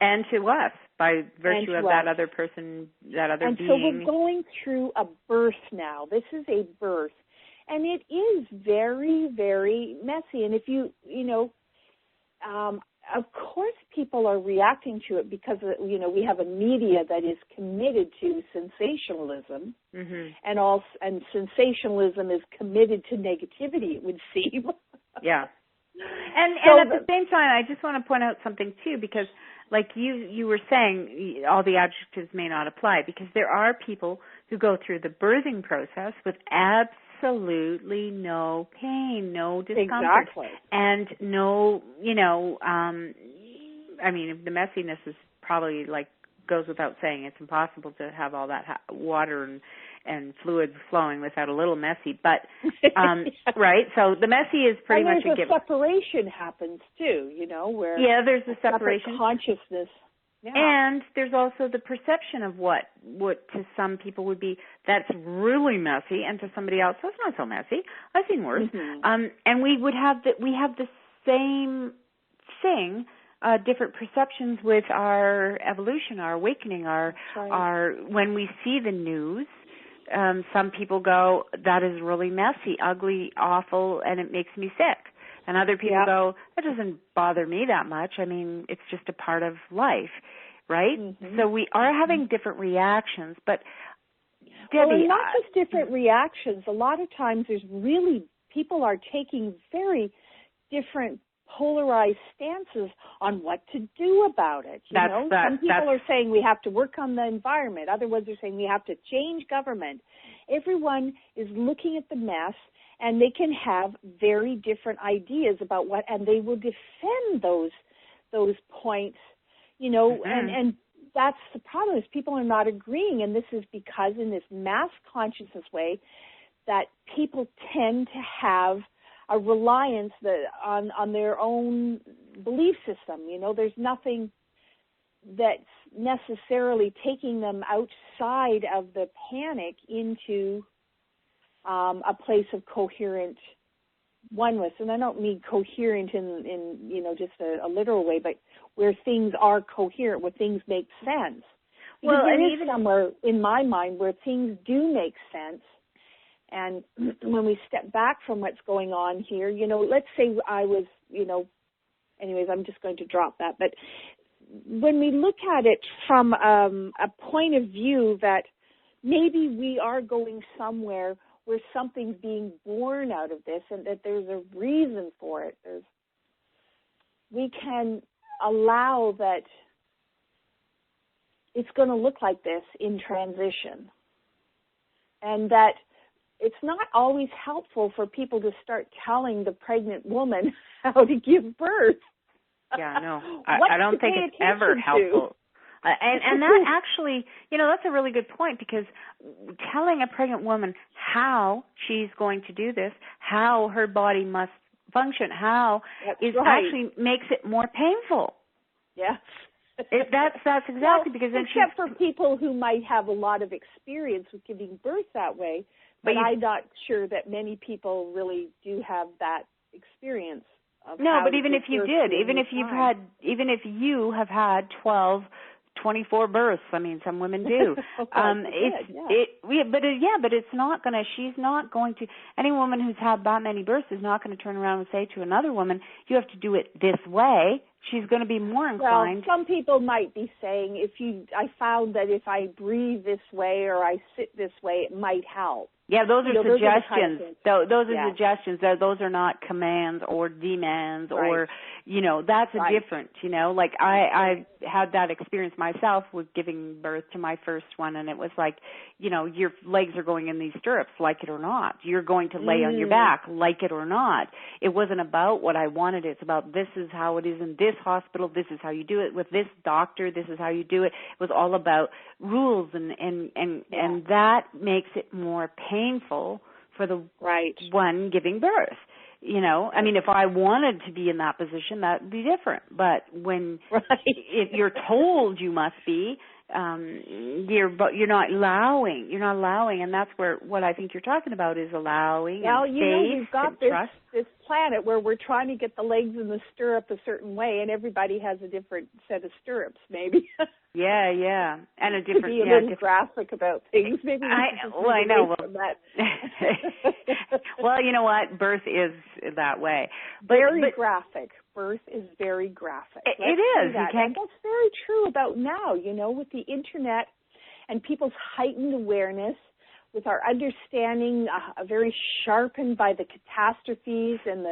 And to us, by virtue of that other person, that other being. And so we're going through a birth now. This is a birth. And it is very, very messy. And if of course people are reacting to it because, we have a media that is committed to sensationalism. Mm-hmm. And sensationalism is committed to negativity, it would seem. Yeah. And at the same time, I just want to point out something, too, because like you were saying, all the adjectives may not apply because there are people who go through the birthing process with absolutely no pain, no discomfort, and no, the messiness is probably goes without saying. It's impossible to have all that water and fluids flowing without a little messy, but right. So the messy is pretty much a given. And separation happens too, where there's a separation, consciousness. Yeah. And there's also the perception of what to some people would be, that's really messy, and to somebody else, that's not so messy. I've seen worse. Mm-hmm. And we have the same thing, different perceptions with our evolution, our awakening, our when we see the news. Some people go, that is really messy, ugly, awful, and it makes me sick. And other people go, that doesn't bother me that much. I mean, it's just a part of life, right? Mm-hmm. So we are having different reactions. But, Debbie... Well, not just different reactions. A lot of times people are taking very different polarized stances on what to do about it. Some people are saying we have to work on the environment. Other ones are saying we have to change government. Everyone is looking at the mess, and they can have very different ideas about and they will defend those points You know, Mm-hmm. and that's the problem is people are not agreeing, and this is because in this mass consciousness way that people tend to have a reliance on their own belief system. You know, there's nothing that's necessarily taking them outside of the panic into a place of coherent oneness. And I don't mean coherent in you know, just a literal way, but where things are coherent, where things make sense. Because Well, there and is even somewhere in my mind where things do make sense. And when we step back from what's going on here, you know, let's say I was, you know, anyways, I'm just going to drop that. But when we look at it from a point of view that maybe we are going somewhere where something's being born out of this and that there's a reason for it, we can allow that it's going to look like this in transition. And that it's not always helpful for people to start telling the pregnant woman how to give birth. Yeah, no, I don't think it's ever helpful. And that actually, you know, that's a really good point, because telling a pregnant woman how she's going to do this, how her body must function, actually makes it more painful. Yes. That's exactly, because then except for people who might have a lot of experience with giving birth that way, but I'm not sure that many people really do have that experience. No, but even if you did, even if you have had 12, 24 births, I mean, some women do. But it's not going to, she's not going to, any woman who's had that many births is not going to turn around and say to another woman, you have to do it this way. She's going to be more inclined. Well, some people might be saying, I found that if I breathe this way or I sit this way, it might help. Yeah, those are suggestions. Those are suggestions. Those are not commands or demands or, you know, that's a different, you know. Like I had that experience myself with giving birth to my first one, and it was like, you know, your legs are going in these stirrups, like it or not. You're going to lay on your back, like it or not. It wasn't about what I wanted. It's about this is how it is in this hospital. This is how you do it with this doctor. This is how you do it. It was all about rules, and that makes it more painful for the one giving birth. You know, I mean, if I wanted to be in that position, that would be different. But when if you're told you must be, you're not allowing, and that's where what I think you're talking about is allowing. Well, and you know, faith we've got this planet where we're trying to get the legs in the stirrup a certain way, and everybody has a different set of stirrups, maybe. Yeah, and a different. To be a little graphic about things, maybe. I know. Well, you know what? Birth is that way. Very graphic. Birth is very graphic. It is. And that's very true about now, you know, with the internet and people's heightened awareness, with our understanding very sharpened by the catastrophes and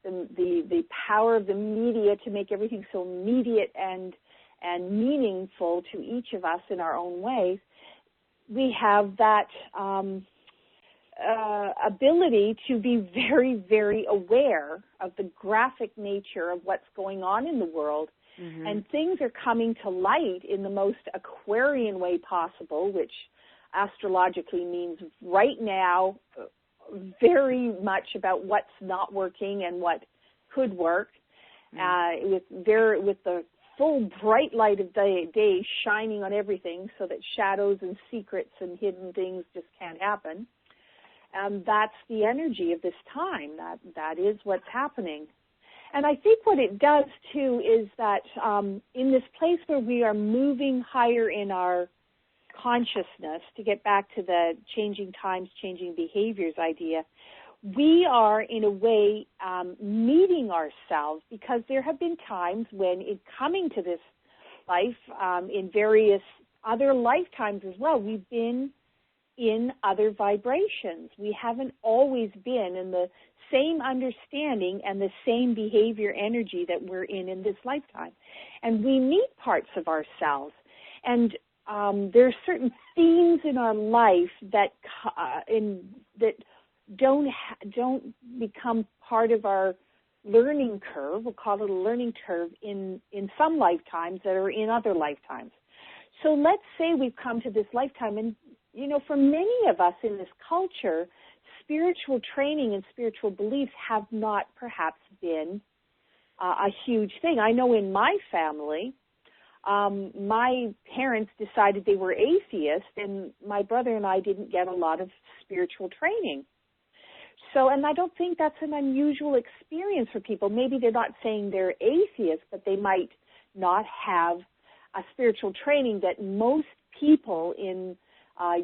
the power of the media to make everything so immediate and meaningful to each of us in our own ways. We have that ability to be very, very aware of the graphic nature of what's going on in the world. Mm-hmm. And things are coming to light in the most Aquarian way possible, which astrologically means right now very much about what's not working and what could work, with the full bright light of day shining on everything so that shadows and secrets and hidden things just can't happen. That's the energy of this time. That is what's happening. And I think what it does, too, is that in this place where we are moving higher in our consciousness, to get back to the changing times, changing behaviors idea, we are, in a way, meeting ourselves, because there have been times when, in coming to this life, in various other lifetimes as well, we've been in other vibrations. We haven't always been in the same understanding and the same behavior energy that we're in this lifetime. And we meet parts of ourselves. And there are certain themes in our life that don't become part of our learning curve, we'll call it a learning curve, in some lifetimes that are in other lifetimes. So let's say we've come to this lifetime, and, for many of us in this culture, spiritual training and spiritual beliefs have not perhaps been a huge thing. I know in my family, my parents decided they were atheists, and my brother and I didn't get a lot of spiritual training. So, and I don't think that's an unusual experience for people. Maybe they're not saying they're atheists, but they might not have a spiritual training that most people in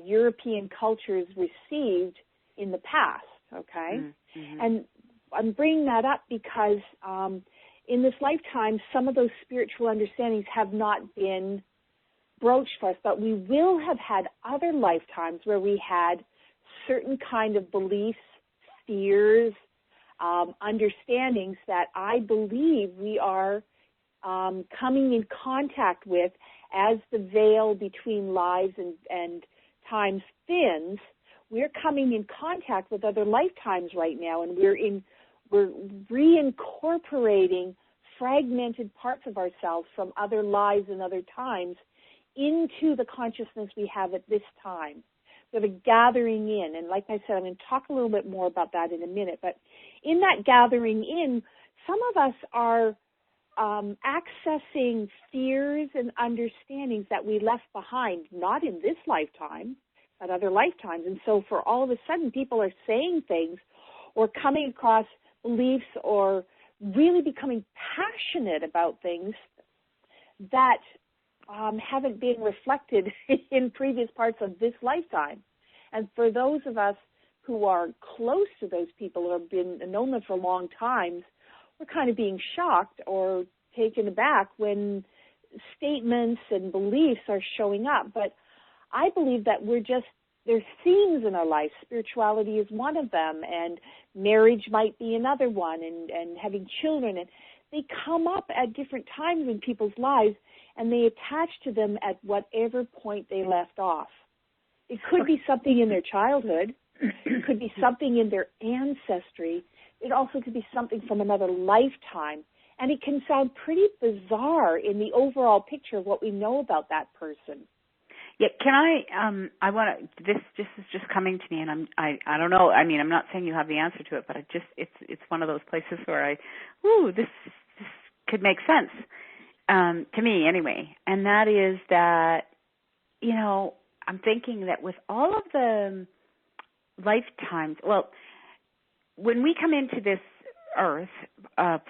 European cultures received in the past, okay? Mm-hmm. And I'm bringing that up because in this lifetime, some of those spiritual understandings have not been broached for us, but we will have had other lifetimes where we had certain kind of beliefs, fears, understandings that I believe we are coming in contact with as the veil between lives and times thins. We're coming in contact with other lifetimes right now, and we're reincorporating fragmented parts of ourselves from other lives and other times into the consciousness we have at this time. Sort of gathering in, and like I said, I'm going to talk a little bit more about that in a minute, but in that gathering in, some of us are accessing fears and understandings that we left behind, not in this lifetime, but other lifetimes. And so for all of a sudden, people are saying things or coming across beliefs or really becoming passionate about things that haven't been reflected in previous parts of this lifetime. And for those of us who are close to those people or have been known them for long times, we're kind of being shocked or taken aback when statements and beliefs are showing up. But I believe that there's themes in our life. Spirituality is one of them, and marriage might be another one, and having children. And they come up at different times in people's lives, and they attach to them at whatever point they left off. It could be something in their childhood. It could be something in their ancestry. It also could be something from another lifetime. And it can sound pretty bizarre in the overall picture of what we know about that person. Yeah, can I want to, this just is just coming to me, and I don't know, I mean, I'm not saying you have the answer to it, but it's one of those places where this could make sense, to me anyway, and that is that, I'm thinking that with all of the lifetimes, well, when we come into this earth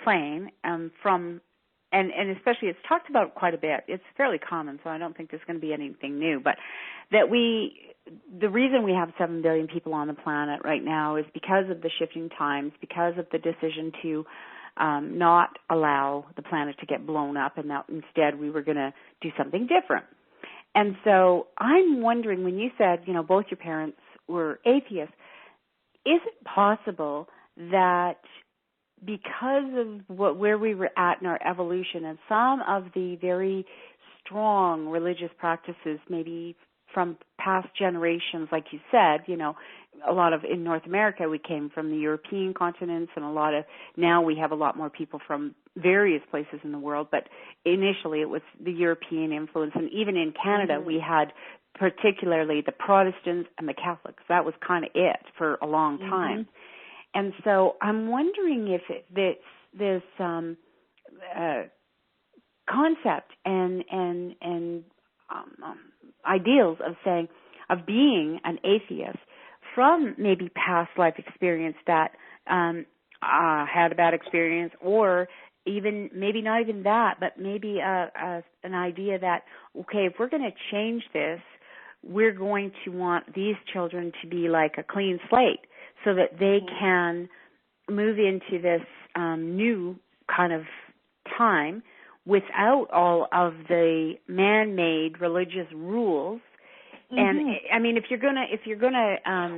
plane from, and especially it's talked about quite a bit, it's fairly common, so I don't think there's going to be anything new, but that the reason we have 7 billion people on the planet right now is because of the shifting times, because of the decision to not allow the planet to get blown up, and that instead we were going to do something different. And so I'm wondering, when you said, both your parents were atheists, is it possible that because of where we were at in our evolution and some of the very strong religious practices, maybe from past generations, like you said, a lot of, in North America, we came from the European continents, and now we have a lot more people from various places in the world, but initially it was the European influence, and even in Canada, we had particularly the Protestants and the Catholics. That was kind of it for a long time. And so I'm wondering if this concept and ideals of being an atheist from maybe past life experience that had a bad experience, or even maybe not even that, but maybe an idea that, okay, if we're going to change this, we're going to want these children to be like a clean slate so that they can move into this new kind of time without all of the man-made religious rules. And I mean, if you're gonna,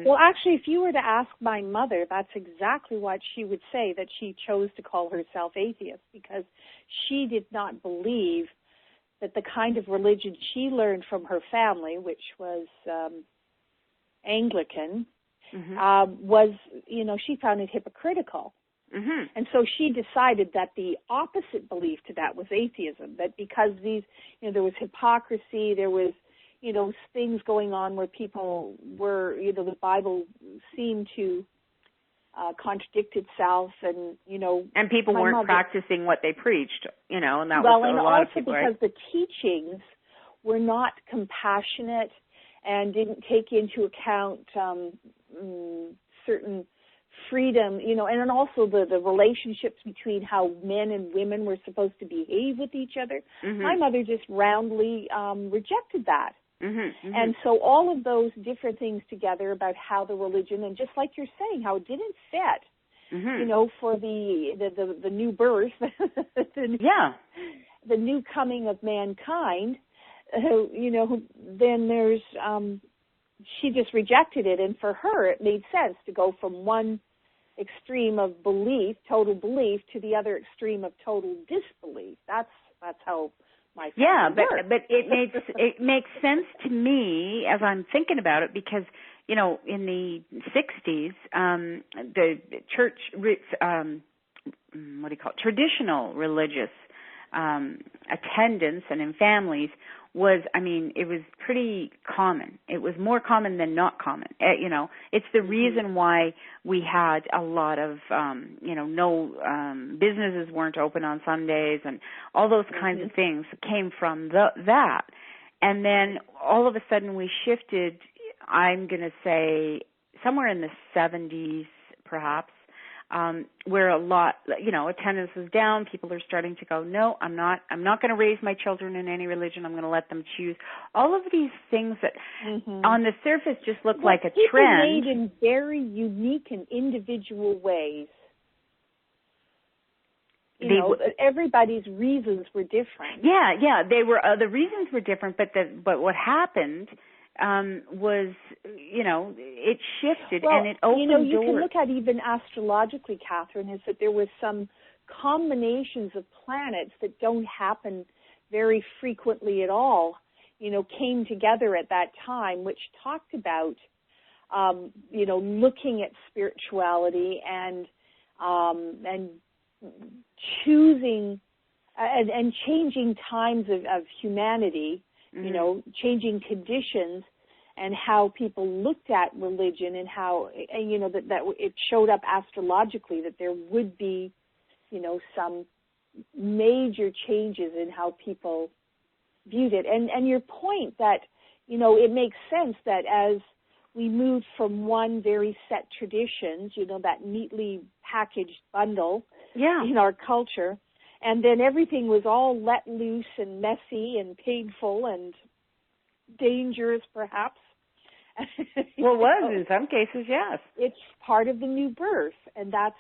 well, actually, if you were to ask my mother, that's exactly what she would say, that she chose to call herself atheist, because she did not believe that the kind of religion she learned from her family, which was Anglican, was, she found it hypocritical. Mm-hmm. And so she decided that the opposite belief to that was atheism, that because there was hypocrisy, there was, things going on where people were, the Bible seemed to contradict itself, and, And people weren't practicing what they preached, and that was a lot of people, because the teachings were not compassionate and didn't take into account certain freedom, and then also the relationships between how men and women were supposed to behave with each other. Mm-hmm. My mother just roundly rejected that. Mm-hmm. Mm-hmm. And so all of those different things together about how the religion, and just like you're saying, how it didn't fit, mm-hmm. For the new birth, the new coming of mankind, then there's, she just rejected it. And for her, it made sense to go from one extreme of belief, total belief, to the other extreme of total disbelief. That's how my family works. but it makes sense to me as I'm thinking about it, because in the 60s, the church, traditional religious attendance and in families was, it was pretty common. It was more common than not common. It's the reason why we had a lot of, businesses weren't open on Sundays, and all those kinds of things came from that. And then all of a sudden we shifted, I'm going to say, somewhere in the 70s perhaps, where a lot, attendance was down. People are starting to go, no, I'm not going to raise my children in any religion. I'm going to let them choose. All of these things that on the surface just look like a trend. Made in very unique and individual ways. Everybody's reasons were different. Yeah, they were. The reasons were different, but what happened was, it shifted, and it opened doors. You can look at even astrologically, Catherine, is that there was some combinations of planets that don't happen very frequently at all, came together at that time, which talked about, looking at spirituality and choosing and changing times of humanity, changing conditions, and how people looked at religion, and how, that it showed up astrologically that there would be, some major changes in how people viewed it. And your point that, it makes sense that as we moved from one very set traditions, that neatly packaged bundle in our culture, and then everything was all let loose and messy and painful and dangerous, perhaps. Well, it was in some cases, yes. It's part of the new birth, and that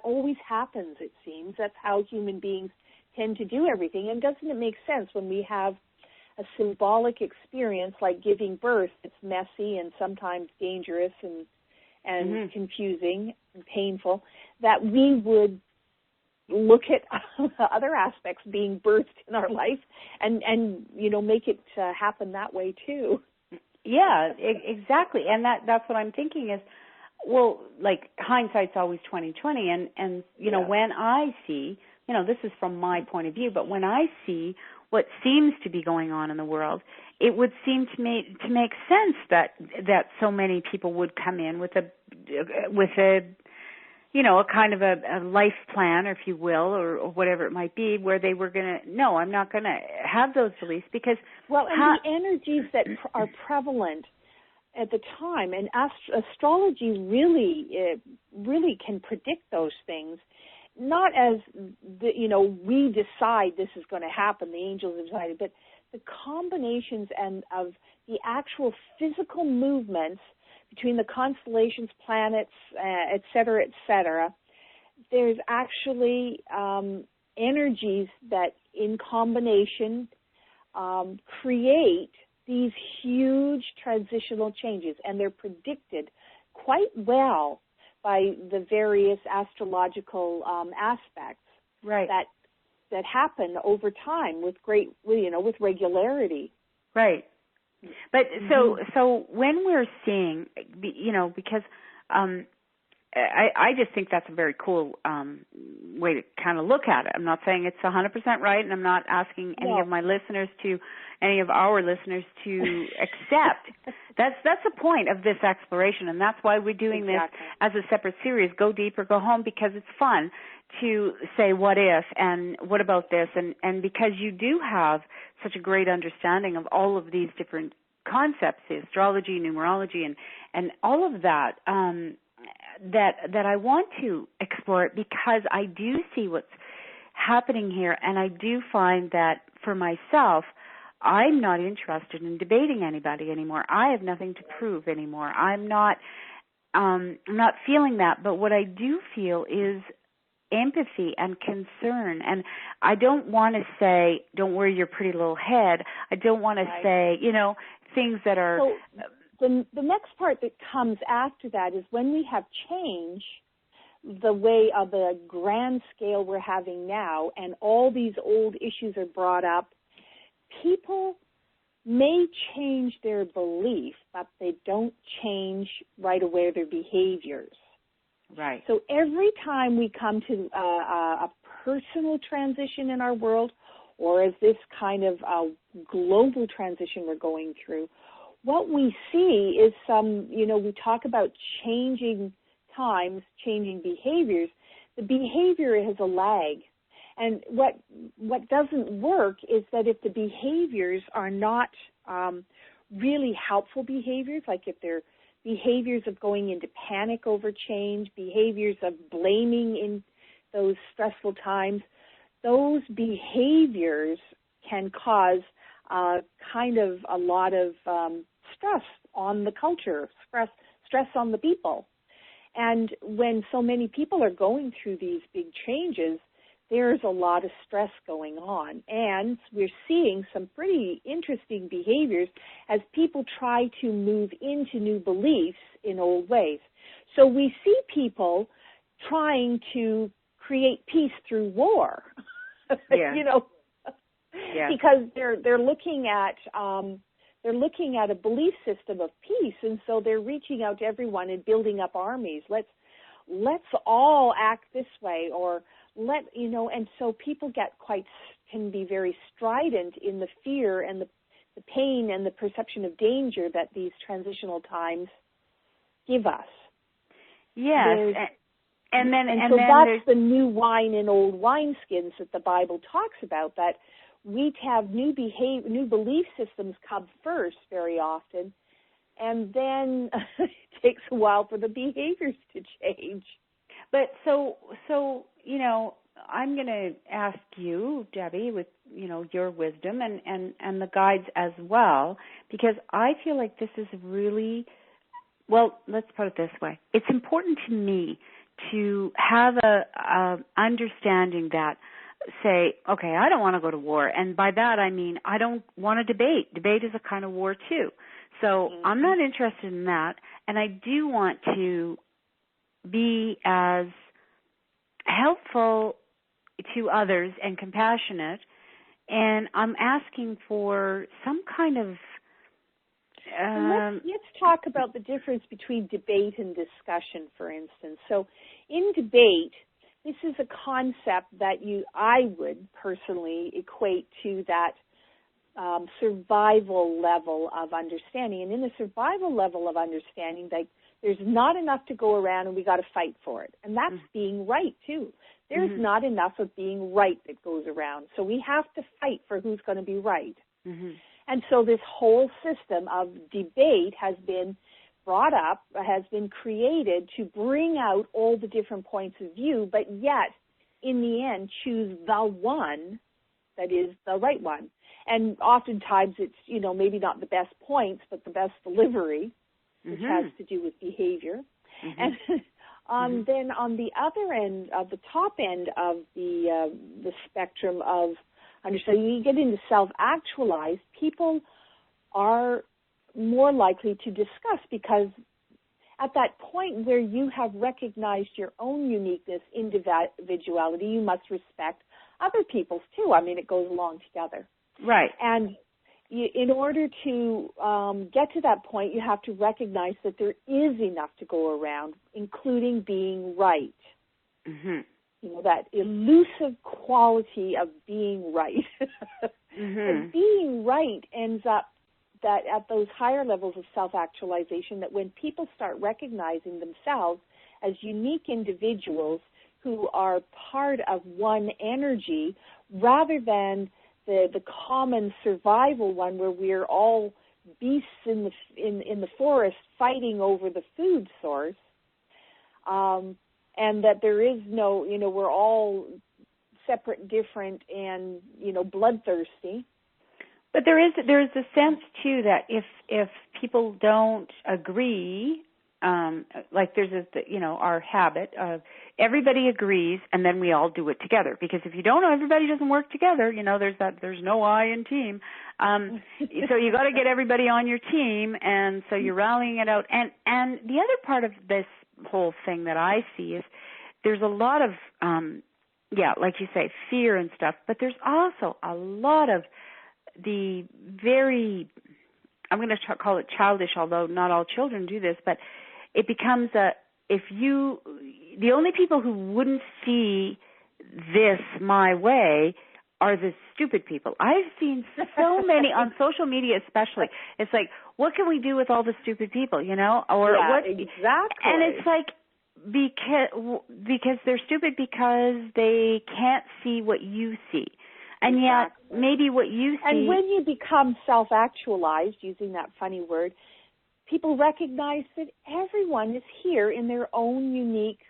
always happens, it seems. That's how human beings tend to do everything. And doesn't it make sense when we have a symbolic experience like giving birth? It's messy and sometimes dangerous and confusing and painful, that we would look at other aspects being birthed in our life and make it happen that way too. Yeah, exactly. And that's what I'm thinking is, well, like, hindsight's always 20/20, and when I see, this is from my point of view, but when I see what seems to be going on in the world, it would seem to make sense that so many people would come in with a kind of a life plan, or if you will, or whatever it might be, where they were going to, no, I'm not going to have those beliefs, because... Well, and the energies that are prevalent at the time, and astrology really can predict those things, not as, we decide this is going to happen, the angels have decided, but the combinations of the actual physical movements between the constellations, planets, et cetera, there's actually energies that in combination create these huge transitional changes, and they're predicted quite well by the various astrological aspects that happen over time with with regularity. Right. But so when we're seeing, because I just think that's a very cool way to kind of look at it. I'm not saying it's 100% right, and I'm not asking any of our listeners to accept. That's the point of this exploration, and that's why we're doing this as a separate series, Go Deep or Go Home, because it's fun to say what if and what about this, and because you do have such a great understanding of all of these different concepts, astrology, numerology, and all of that, that I want to explore it because I do see what's happening here, and I do find that for myself, I'm not interested in debating anybody anymore. I have nothing to prove anymore. I'm not feeling that, but what I do feel is empathy and concern, and I don't want to say, don't worry your pretty little head. I don't want to say, things that are... So the next part that comes after that is when we have change, the way of the grand scale we're having now, and all these old issues are brought up, people may change their belief, but they don't change right away their behaviors. Right. So every time we come to a personal transition in our world, or as this kind of global transition we're going through, what we see is we talk about changing times, changing behaviors. The behavior has a lag. And what doesn't work is that if the behaviors are not really helpful behaviors, like if they're behaviors of going into panic over change, behaviors of blaming in those stressful times, those behaviors can cause kind of a lot of stress on the culture, stress on the people. And when so many people are going through these big changes, there's a lot of stress going on. And we're seeing some pretty interesting behaviors as people try to move into new beliefs in old ways. So we see people trying to create peace through war, because they're looking at a belief system of peace, and so they're reaching out to everyone and building up armies. Let's all act this way, or and so people can be very strident in the fear and the pain and the perception of danger that these transitional times give us. Yes. And so that's the new wine in old wineskins that the Bible talks about, that we have new belief systems come first very often, and then it takes a while for the behaviors to change. But so I'm going to ask you, Debbie, with your wisdom and the guides as well, because I feel like this is really, well, let's put it this way. It's important to me to have a understanding that, say, okay, I don't want to go to war, and by that I mean I don't want to debate. Debate is a kind of war too. So I'm not interested in that, and I do want to be as helpful to others and compassionate, and I'm asking for some kind of... Let's talk about the difference between debate and discussion, for instance. So in debate, this is a concept that I would personally equate to that survival level of understanding. And in the survival level of understanding, there's not enough to go around and we got to fight for it. And that's being right, too. There's not enough of being right that goes around. So we have to fight for who's going to be right. And so this whole system of debate has been brought up, has been created to bring out all the different points of view, but yet, in the end, choose the one that is the right one. And oftentimes it's, maybe not the best points, but the best delivery, which has to do with behavior. And then on the other end, of the top end of the spectrum of understanding, you get into self-actualized, people are more likely to discuss, because at that point where you have recognized your own uniqueness, individuality, you must respect other people's too. I mean, it goes along together. Right. And in order to get to that point, you have to recognize that there is enough to go around, including being right. Mm-hmm. You know, that elusive quality of being right. And being right ends up that at those higher levels of self-actualization, that when people start recognizing themselves as unique individuals who are part of one energy, rather than the common survival one where we're all beasts in the forest fighting over the food source, and that there is no, you know, we're all separate, different, and, you know, bloodthirsty. But there is a sense too that if people don't agree, like there's our habit of everybody agrees and then we all do it together, because if you don't know, everybody doesn't work together. You know, there's no I in team. So you got to get everybody on your team, and so you're rallying it out. And the other part of this whole thing that I see is there's a lot of like you say, fear and stuff, but there's also a lot of the very, I'm going to call it childish, although not all children do this, but it becomes the only people who wouldn't see this my way are the stupid people. I've seen so many on social media, especially. It's like, what can we do with all the stupid people, you know? Or yeah, what? Exactly. And it's like, because they're stupid because they can't see what you see. And yet, maybe what you see... And when you become self-actualized, using that funny word, people recognize that everyone is here in their own unique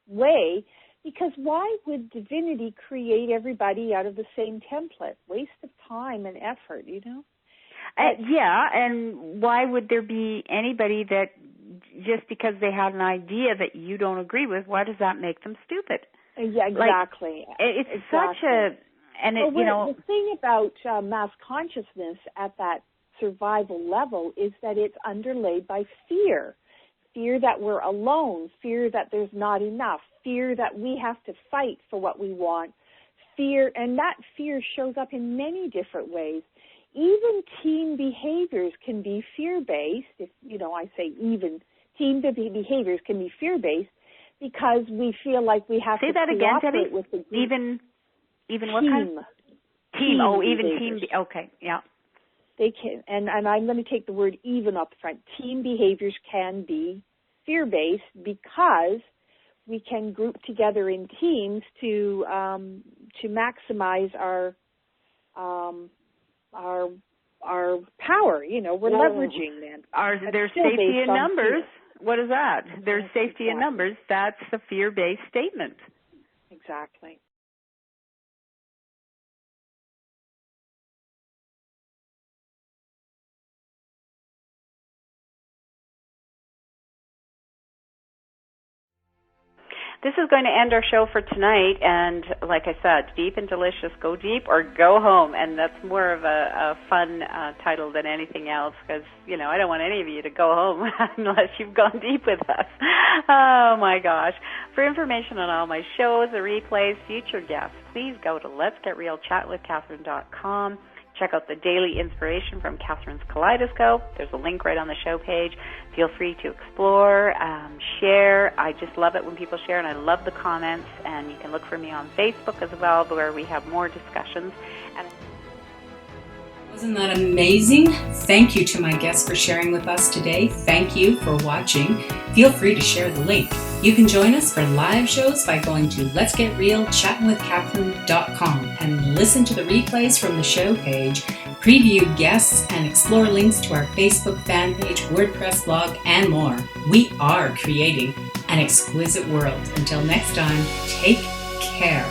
way, because why would divinity create everybody out of the same template? Waste of time and effort, you know? And why would there be anybody that, just because they have an idea that you don't agree with, why does that make them stupid? Yeah, exactly. Like, it's such a... And the thing about mass consciousness at that survival level is that it's underlaid by fear. Fear that we're alone, fear that there's not enough, fear that we have to fight for what we want, fear, and that fear shows up in many different ways. Even team behaviors can be fear-based. If, you know, I say even team behaviors can be fear-based because we feel like we have to cooperate with the group. Even what kind? Team. Oh, even team. Okay, yeah. They can, and I'm going to take the word even up front. Team behaviors can be fear-based because we can group together in teams to maximize our power. You know, we're leveraging that. There's safety in numbers. What is that? There's safety in numbers. That's a fear-based statement. Exactly. This is going to end our show for tonight, and like I said, deep and delicious, go deep or go home, and that's more of a fun title than anything else, because, you know, I don't want any of you to go home unless you've gone deep with us. Oh, my gosh. For information on all my shows, the replays, future guests, please go to letsgetrealchatwithcatherine.com. Check out the daily inspiration from Catherine's Kaleidoscope. There's a link right on the show page. Feel free to explore, share. I just love it when people share, and I love the comments. And you can look for me on Facebook as well, where we have more discussions. Wasn't that amazing? Thank you to my guests for sharing with us today. Thank you for watching. Feel free to share the link. You can join us for live shows by going to letsgetrealchatwithcatherine.com and listen to the replays from the show page, preview guests, and explore links to our Facebook fan page, WordPress blog, and more. We are creating an exquisite world. Until next time, take care.